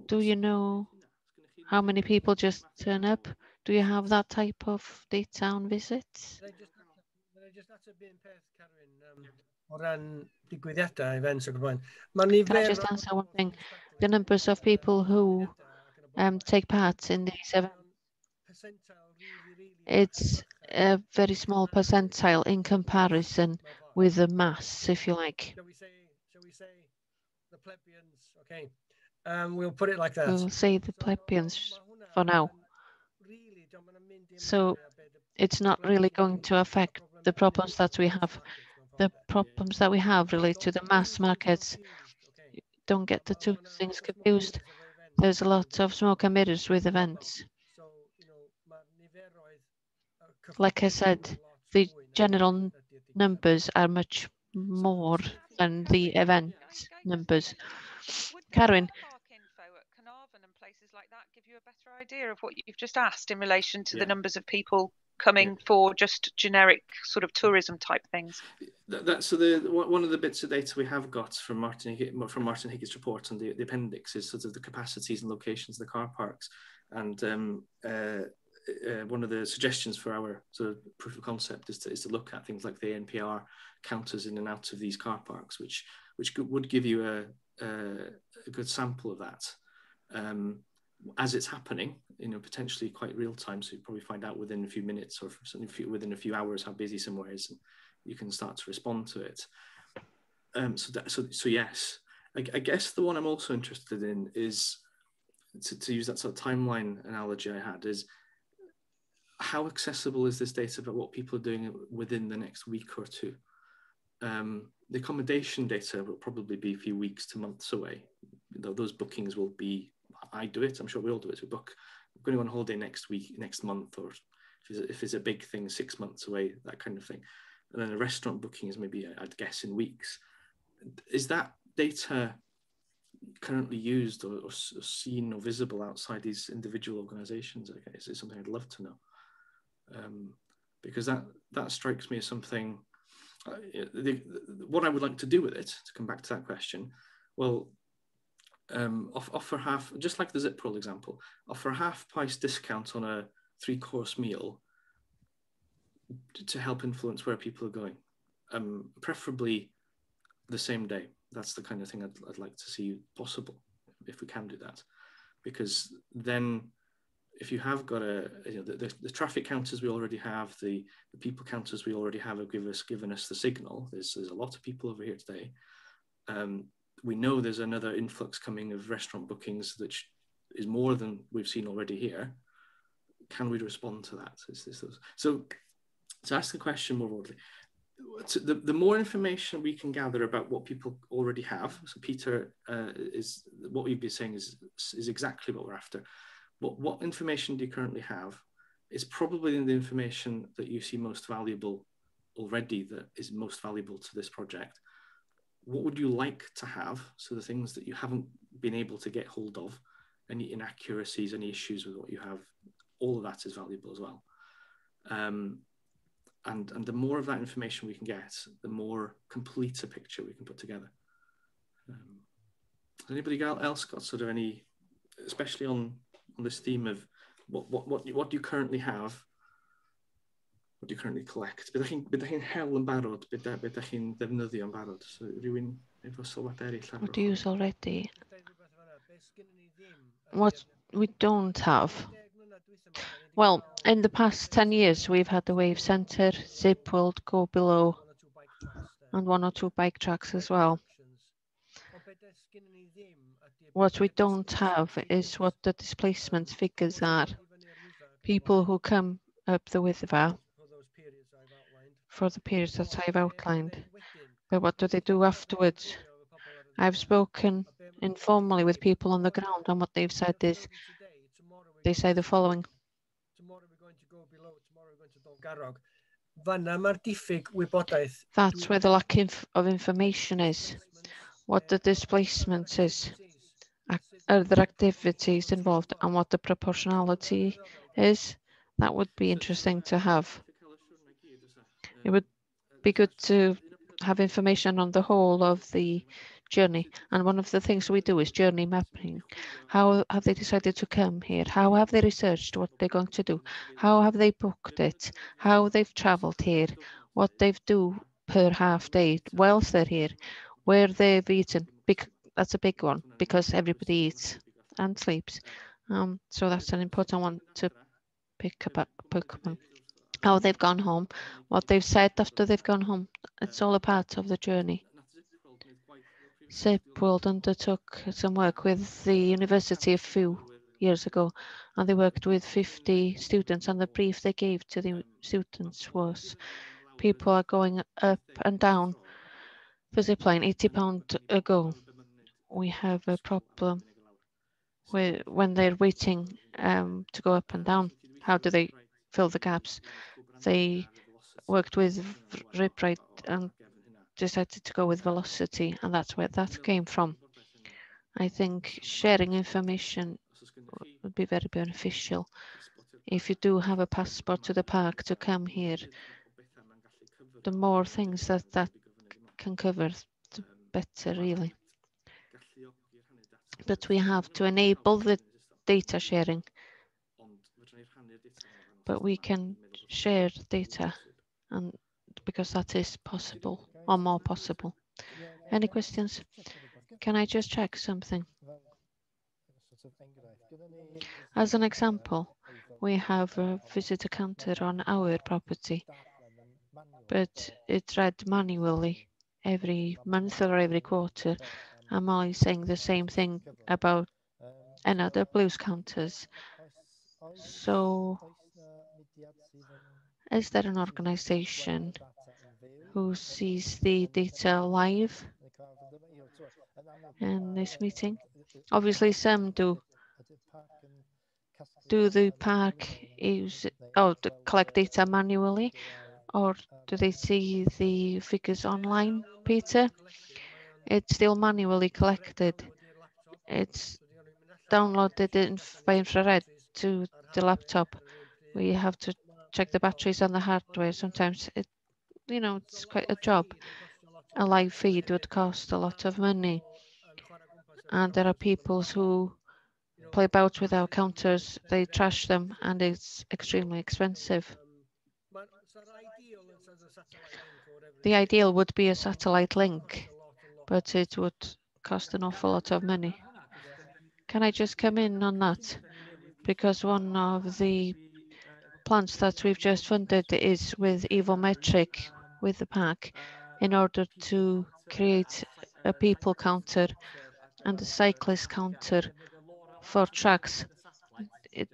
Do you know how many people just turn up? Do you have that type of data on visits? Can I just answer one thing? The numbers of people who take part in these events, it's a very small percentile in comparison with the mass, if you like. Shall we say the plebeians? Okay, we'll put it like that. We'll say the plebeians for now. So it's not really going to affect the problems that we have. The problems that we have relate to the mass markets. Don't get the two things confused. There's a lot of smoke and mirrors with events. Like I said, the general numbers are much more than the event numbers. Karen, idea of what you've just asked in relation to the numbers of people coming for just generic sort of tourism type things? One of the bits of data we have got from Martin Higgins' report on the appendix is sort of the capacities and locations of the car parks, and one of the suggestions for our sort of proof of concept is to look at things like the NPR counters in and out of these car parks, which would give you a good sample of that. As it's happening, potentially quite real time. So you probably find out within a few minutes or within a few hours how busy somewhere is, and you can start to respond to it. So yes, I guess the one I'm also interested in is to use that sort of timeline analogy I had, is how accessible is this data about what people are doing within the next week or two? The accommodation data will probably be a few weeks to months away. Those bookings will be, I do it, I'm sure we all do it. We book, we're going on holiday next week, next month, or if it's a big thing, 6 months away, that kind of thing. And then a restaurant booking is maybe, I'd guess, in weeks. Is that data currently used or seen or visible outside these individual organizations? Okay, it's something I'd love to know. Because that strikes me as something, what I would like to do with it, to come back to that question, well, offer half, just like the zip roll example, offer a half price discount on a 3-course meal to help influence where people are going, preferably the same day. That's the kind of thing I'd like to see possible, if we can do that. Because then if you have got the traffic counters we already have, the people counters we already have given us the signal. There's a lot of people over here today. We know there's another influx coming of restaurant bookings, which is more than we've seen already here. Can we respond to that? So to ask the question more broadly, the more information we can gather about what people already have. So Peter, is what we've been saying is exactly what we're after. What information do you currently have is probably the information that you see most valuable already, that is most valuable to this project. What would you like to have? So the things that you haven't been able to get hold of, any inaccuracies, any issues with what you have, all of that is valuable as well. And the more of that information we can get, the more complete a picture we can put together. Has anybody else got sort of any, especially on this theme of what do you currently have? What do you currently collect? Byddech chi'n hel yn barod, byddech chi'n ddefnyddio yn barod. So rhywun efo sylwadau eraill. What do you use already? What we don't have. Well, in the past 10 years, we've had the Wave Centre, Zip World, Go Below, and 1 or 2 bike tracks as well. What we don't have is what the displacement figures are. People who come up the Wyddfa for the periods that I've outlined. But what do they do afterwards? I've spoken informally with people on the ground, and what they've said is, they say the following. Tomorrow we're going to go below, tomorrow we're going to Dongarog. That's where the lack of information is. What the displacement is, other activities involved, and what the proportionality is. That would be interesting to have. It would be good to have information on the whole of the journey. And one of the things we do is journey mapping. How have they decided to come here? How have they researched what they're going to do? How have they booked it? How they've traveled here? What they've do per half day whilst they're here? Where they've eaten? That's a big one, because everybody eats and sleeps. So that's an important one to pick up on. How they've gone home, what they've said after they've gone home. It's all a part of the journey. Zip World undertook some work with the university a few years ago, and they worked with 50 students, and the brief they gave to the students was, people are going up and down the zip line, £80 a go. We have a problem when they're waiting to go up and down. How do they fill the gaps? They worked with Ripride and decided to go with velocity, and that's where that came from. I think sharing information would be very beneficial. If you do have a passport to the park to come here, the more things that can cover, the better, really. But we have to enable the data sharing. But we can share data, and because that is possible, or more possible. Any questions? Can I just check something? As an example, we have a visitor counter on our property, but it's read manually every month or every quarter. Am I saying the same thing about another blues counters? So is there an organization who sees the data live in this meeting? Obviously some do. Do the park collect data manually, or do they see the figures online, Peter? It's still manually collected. It's downloaded by infrared to the laptop. We have to check the batteries on the hardware. Sometimes it's quite a job. A live feed would cost a lot of money, and there are people who play about with our counters, they trash them, and it's extremely expensive. The ideal would be a satellite link, but it would cost an awful lot of money. Can I just come in on that? Because one of the plans that we've just funded is with Evometric, with the park, in order to create a people counter and a cyclist counter for tracks. It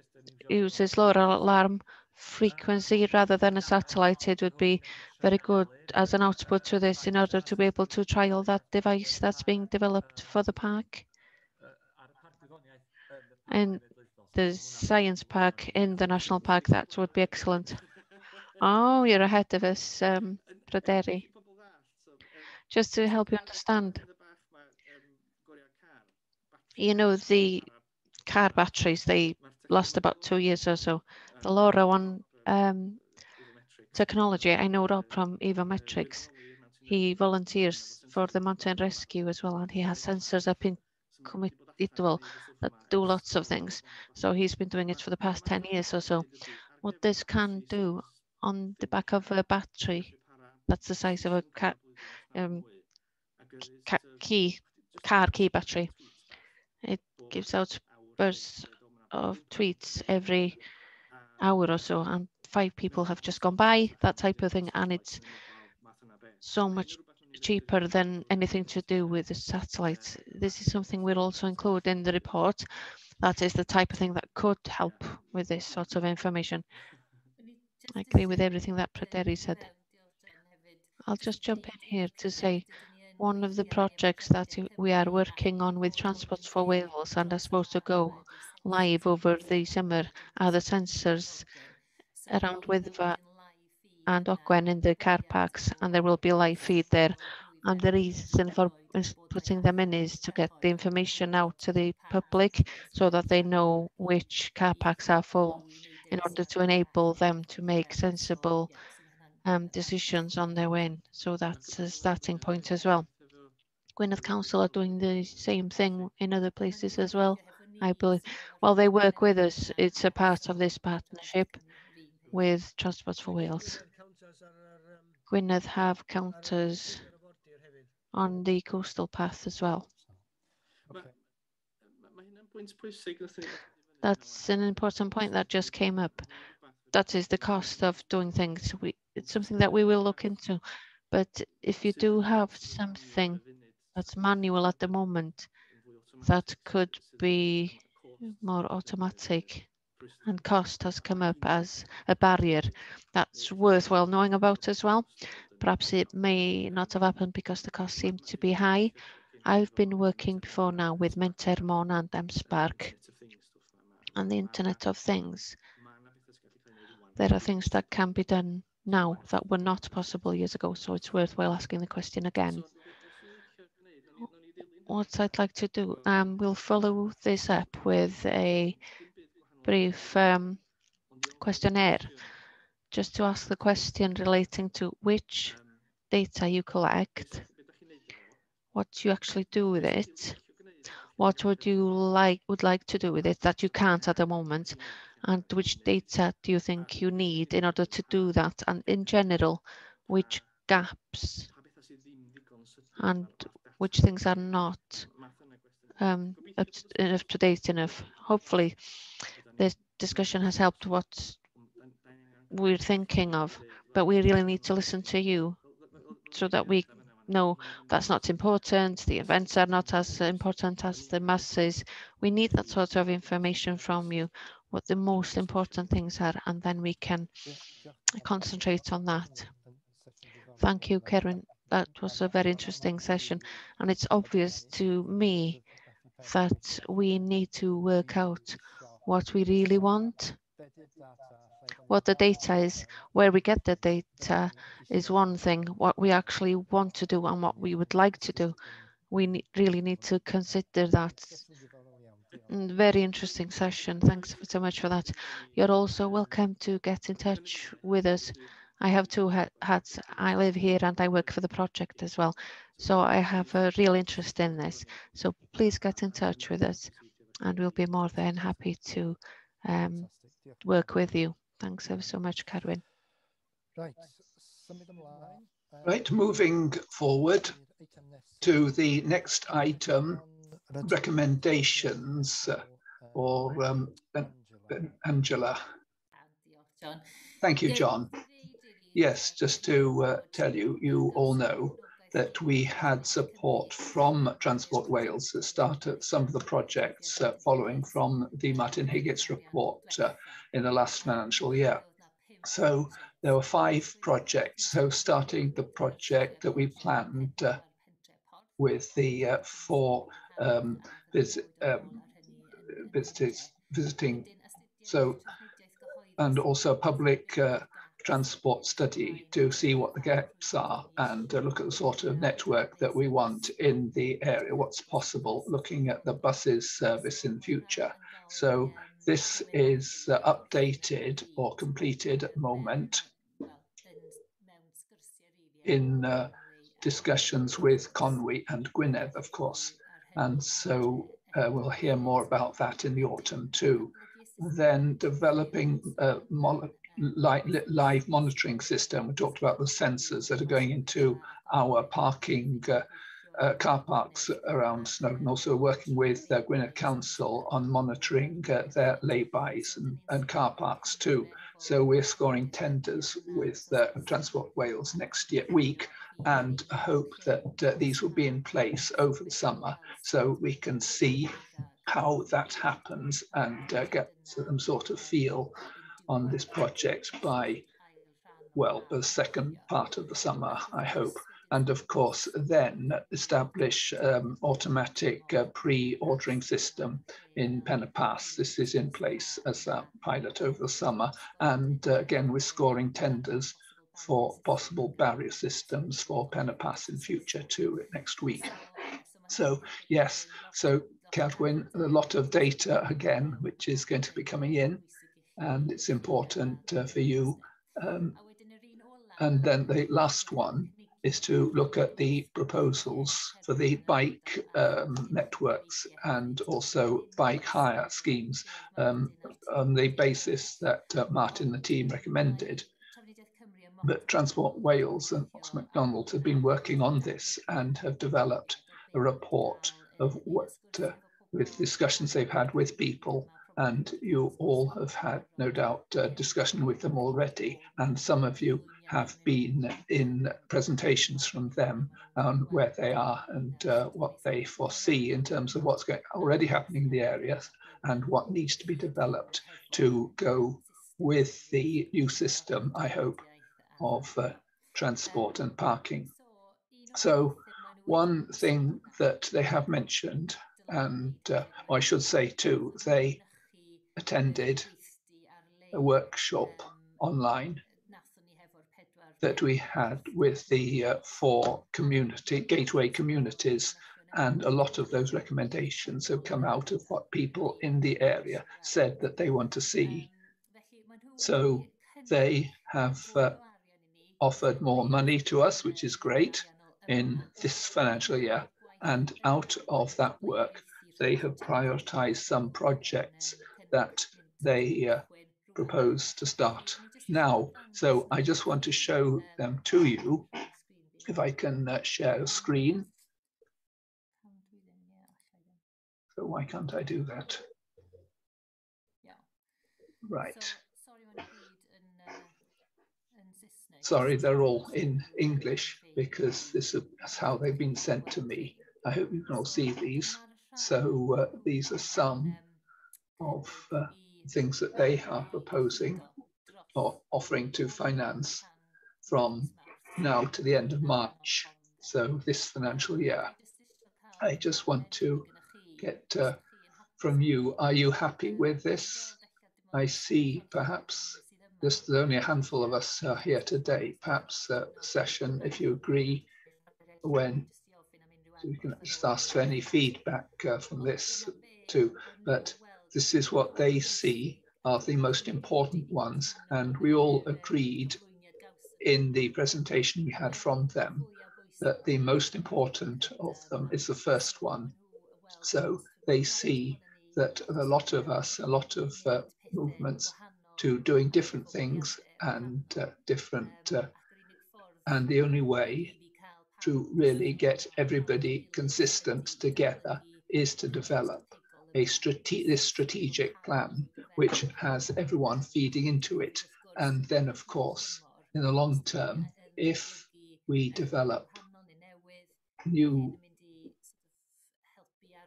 uses lower alarm frequency rather than a satellite. It would be very good as an output to this in order to be able to trial that device that's being developed for the park. And the science park in the national park, that would be excellent. Oh, you're ahead of us, Pryderu. Just to help you understand, the car batteries, they last about 2 years or so. The LoRa one technology, I know Rob from Evometrics. He volunteers for the mountain rescue as well, and he has sensors up in Committal that do lots of things. So he's been doing it for the past 10 years or so. What this can do on the back of a battery, that's the size of a car key battery. It gives out bursts of tweets every hour or so, and 5 people have just gone by, that type of thing, and it's so much cheaper than anything to do with the satellites. This is something we'll also include in the report. That is the type of thing that could help with this sort of information. I agree with everything that Pryderu said. I'll just jump in here to say one of the projects that we are working on with Transport for Wales and are supposed to go live over the summer are the sensors around Wyddfa and Ogwen in the car parks, and there will be a live feed there. And the reason for putting them in is to get the information out to the public so that they know which car parks are full, in order to enable them to make sensible decisions on their own. So that's a starting point as well. Gwynedd Council are doing the same thing in other places as well, I believe. Well, they work with us. It's a part of this partnership with Transport for Wales. Gwynedd have counters on the coastal path as well. That's an important point that just came up. That is the cost of doing things. It's something that we will look into. But if you do have something that's manual at the moment, that could be more automatic, and cost has come up as a barrier that's worthwhile knowing about as well. Perhaps it may not have happened because the costs seem to be high. I've been working before now with Mentermon and Emspark and the Internet of Things. There are things that can be done now that were not possible years ago, so it's worthwhile asking the question again. what I'd like to do, we'll follow this up with a brief questionnaire, just to ask the question relating to which data you collect, what you actually do with it, what would you like to do with it that you can't at the moment, and which data do you think you need in order to do that, and in general, which gaps and which things are not up to date enough. Hopefully this discussion has helped what we're thinking of, but we really need to listen to you so that we know that's not important, the events are not as important as the masses. We need that sort of information from you, what the most important things are, and then we can concentrate on that. Thank you, Karen. That was a very interesting session, and it's obvious to me that we need to work out what we really want. What the data is, where we get the data is one thing, what we actually want to do and what we would like to do. We really need to consider that. Very interesting session. Thanks so much for that. You're also welcome to get in touch with us. I have two hats. I live here and I work for the project as well. So I have a real interest in this. So please get in touch with us and we'll be more than happy to work with you. Thanks ever so much, Carwyn. Right, moving forward to the next item, recommendations for Angela. Thank you, John. Yes, just to tell you, you all know that we had support from Transport Wales to start some of the projects following from the Martin Higgitt's report in the last financial year. So there were 5 projects. So starting the project that we planned with the 4 visitors visiting, so, and also public transport study to see what the gaps are and look at the sort of network that we want in the area, what's possible, looking at the buses service in the future. So this is updated or completed at the moment in discussions with Conwy and Gwynedd, of course. And so we'll hear more about that in the autumn too. Then developing a live monitoring system. We talked about the sensors that are going into our parking car parks around Snowdon, also working with Gwynedd Council on monitoring their lay-bys and car parks too. So we're scoring tenders with Transport Wales next week and hope that these will be in place over the summer so we can see how that happens and get some sort of feel on this project by, well, the second part of the summer, I hope. And of course, then establish automatic pre-ordering system in Pen y Pass. This is in place as a pilot over the summer. And again, we're scoring tenders for possible barrier systems for Pen y Pass in future too next week. So yes, so Cadwyn, a lot of data again, which is going to be coming in, and it's important for you. And then the last one is to look at the proposals for the bike networks and also bike hire schemes on the basis that Martin and the team recommended. But Transport Wales and Fox McDonald have been working on this and have developed a report of what, with discussions they've had with people, and you all have had, no doubt, discussion with them already, and some of you have been in presentations from them on where they are and what they foresee in terms of what's already happening in the area and what needs to be developed to go with the new system, I hope, of transport and parking. So one thing that they have mentioned, and I should say too, they attended a workshop online that we had with the 4 gateway communities And a lot of those recommendations have come out of what people in the area said that they want to see. So they have offered more money to us, which is great, in this financial year. And out of that work, they have prioritized some projects that they propose to start now. So I just want to show them to you. If I can share a screen. So why can't I do that? Right. Sorry, they're all in English because this is how they've been sent to me. I hope you can all see these. So these are some of things that they are proposing or offering to finance from now to the end of March. So this financial year. I just want to get from you, are you happy with this? I see perhaps there's only a handful of us here today, perhaps a session, if you agree, when so you can just ask for any feedback from this too. But this is what they see are the most important ones. And we all agreed in the presentation we had from them that the most important of them is the first one. So they see that a lot of us, a lot of movements to doing different things and and the only way to really get everybody consistent together is to develop this strategic plan, which has everyone feeding into it. And then, of course, in the long term, if we develop new,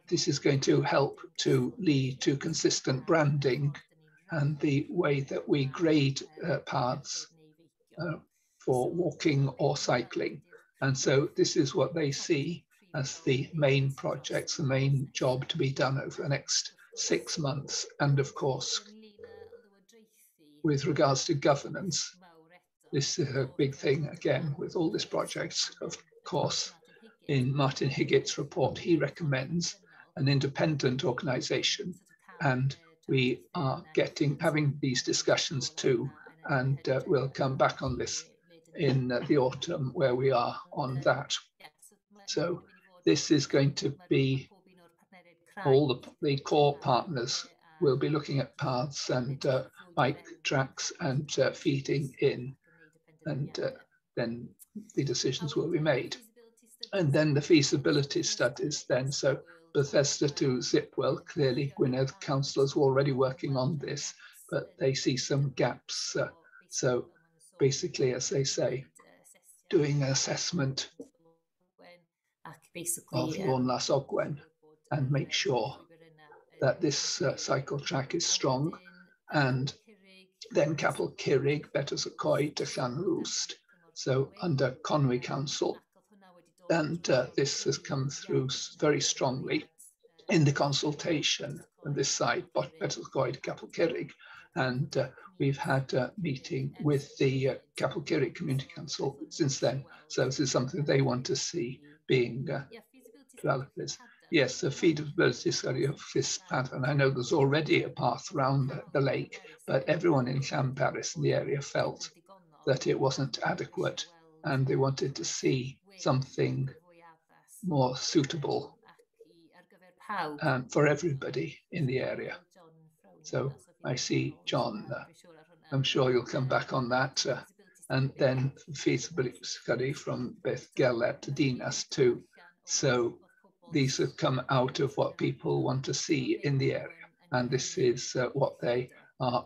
this is going to help to lead to consistent branding and the way that we grade paths for walking or cycling. And so this is what they see as the main projects, the main job to be done over the next 6 months. And of course, with regards to governance, this is a big thing again with all these projects. Of course, in Martin Higgitt's report, he recommends an independent organization, and we are having these discussions too, and we'll come back on this in the autumn where we are on that. So this is going to be all the core partners will be looking at paths and bike tracks and feeding in, and then the decisions will be made. And then the feasibility studies then, so Bethesda to Zipwell, clearly Gwynedd councillors were already working on this, but they see some gaps. So basically, as they say, doing an assessment of Lôn Las Ogwen and make sure that this cycle track is strong. And then Capel Curig, Bettws y Coed to Llanrwst, so under Conwy Council. And this has come through very strongly in the consultation on this side, Bettws y Coed, Capel Curig. And we've had a meeting with the Capel Curig Community Council since then. So this is something they want to see being developed. Yes, the feasibility study of this path, and I know there's already a path around the lake, but everyone in Llanberis in the area felt that it wasn't adequate, and they wanted to see something more suitable for everybody in the area. So I see John, I'm sure you'll come back on that. And then feasibility study from Beth Gelert to Dinas too. So these have come out of what people want to see in the area. And this is what they are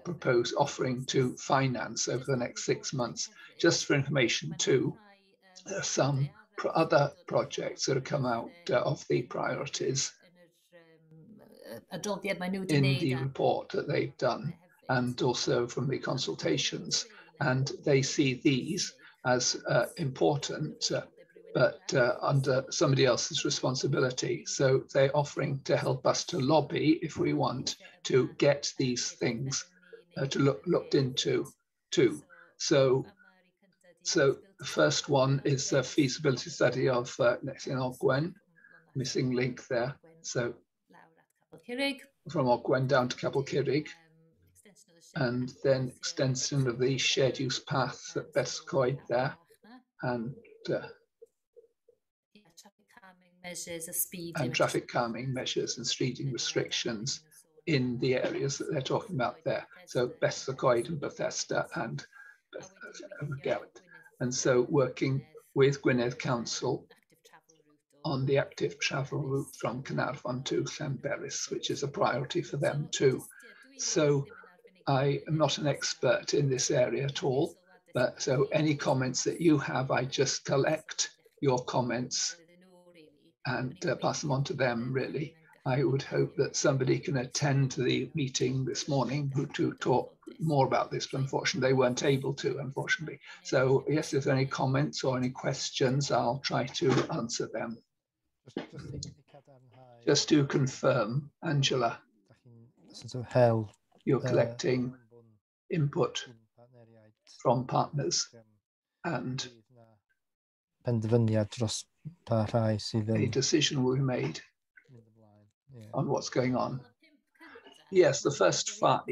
offering to finance over the next 6 months. Just for information too, there are some other projects that have come out of the priorities in the report that they've done, and also from the consultations. And they see these as important, but under somebody else's responsibility. So they're offering to help us to lobby if we want to get these things to looked into too. So the first one is a feasibility study of Lexin Ogwen, missing link there. So from Ogwen down to Capel Curig, and then extension of the shared use path at Bescoed there, and traffic calming measures and speeding restrictions in the areas that they're talking about there. So Bescoed and Bethesda and Garrett. And so working with Gwynedd Council on the active travel route from Caernarfon to Llanberis, which is a priority for them too. So I am not an expert in this area at all, but so any comments that you have, I just collect your comments and pass them on to them, really. I would hope that somebody can attend to the meeting this morning to talk more about this, but unfortunately they weren't able to, unfortunately. So yes, if there are any comments or any questions, I'll try to answer them. Just to confirm, Angela, you're collecting input from partners and a decision will be made on what's going on. Yes, the first 5,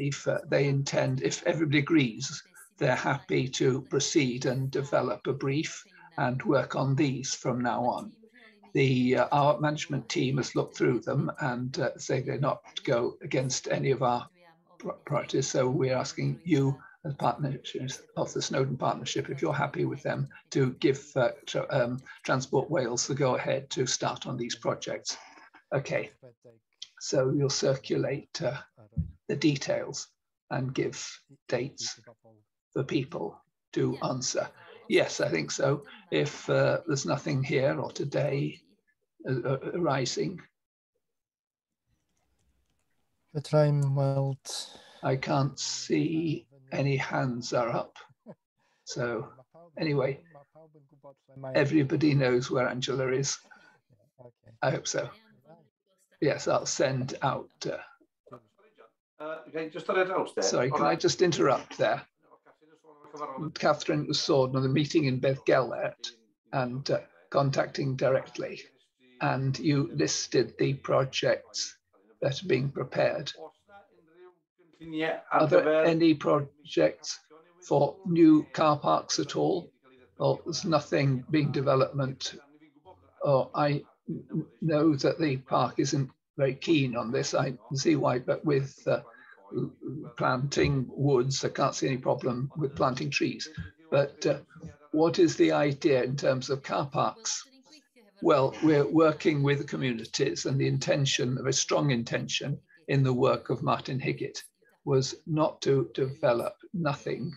they intend, if everybody agrees, they're happy to proceed and develop a brief and work on these from now on. Our management team has looked through them and say they're not to go against any of our priorities. So we're asking you as partners of the Snowdon Partnership, if you're happy with them, to give Transport Wales the go-ahead to start on these projects. Okay, so you'll circulate the details and give dates for people to answer. Yes, I think so. If there's nothing here or today arising. I can't see any hands are up. So anyway, everybody knows where Angela is. I hope so. Yes, I'll send out. Sorry, can I just interrupt there? Catherine was on the meeting in Bethgelert and contacting directly, and you listed the projects that are being prepared. Are there any projects for new car parks at all? Or there's nothing being development? Or I know that the park isn't very keen on this. I can see why, but with planting woods, I can't see any problem with planting trees. But what is the idea in terms of car parks? Well, we're working with the communities, and the intention, a very strong intention in the work of Martin Higgett was not to develop nothing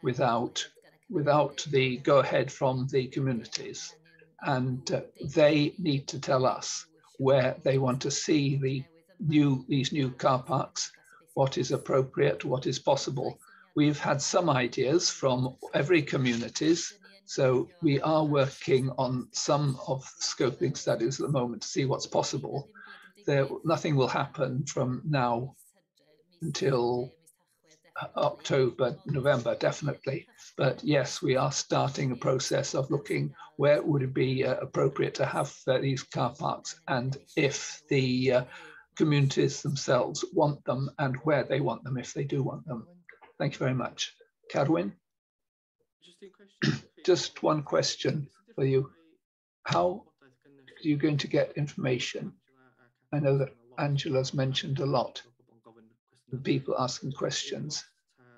without the go-ahead from the communities. And they need to tell us where they want to see these new car parks, what is appropriate, what is possible. We've had some ideas from every communities, so we are working on some of scoping studies at the moment to see what's possible. Nothing will happen from now until October, November, definitely. But yes, we are starting a process of looking where would it be appropriate to have these car parks, and if the communities themselves want them, and where they want them, if they do want them. Thank you very much. Carwyn? Just one question for you. How are you going to get information? I know that Angela's mentioned a lot. People asking questions,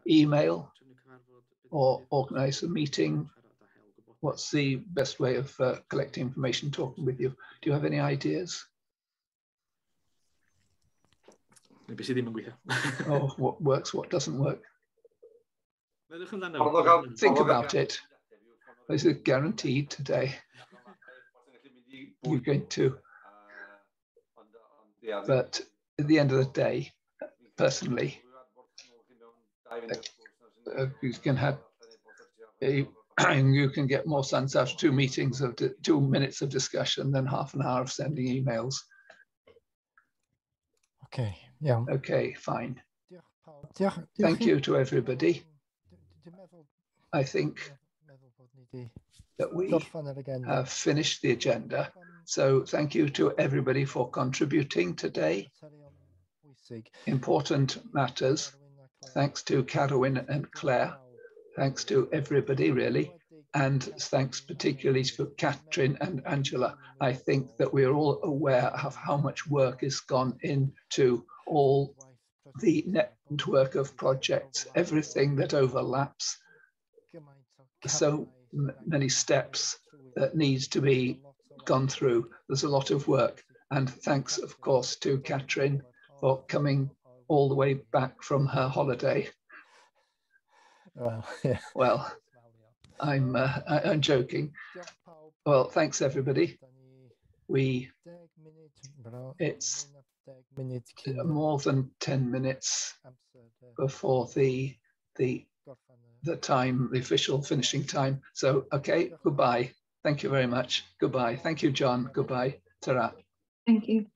email or organize a meeting. What's the best way of collecting information, talking with you? Do you have any ideas? Oh, what works, what doesn't work? Think about it. Is it guaranteed today? You're going to, but at the end of the day, personally, you can have you can get more sense out of 2 meetings of 2 minutes of discussion than half an hour of sending emails. Okay, yeah. Okay, fine. Thank you to everybody. I think that we have finished the agenda. So thank you to everybody for contributing today. Important matters. Thanks to Carwyn and Claire. Thanks to everybody, really. And thanks particularly to Catherine and Angela. I think that we're all aware of how much work has gone into all the network of projects, everything that overlaps, so many steps that needs to be gone through. There's a lot of work. And thanks, of course, to Catherine for coming all the way back from her holiday. Well, yeah. Well, I'm joking. Well, thanks everybody. It's more than 10 minutes before the time, the official finishing time. So, okay, goodbye. Thank you very much. Goodbye. Thank you, John. Goodbye. Ta-ra. Thank you.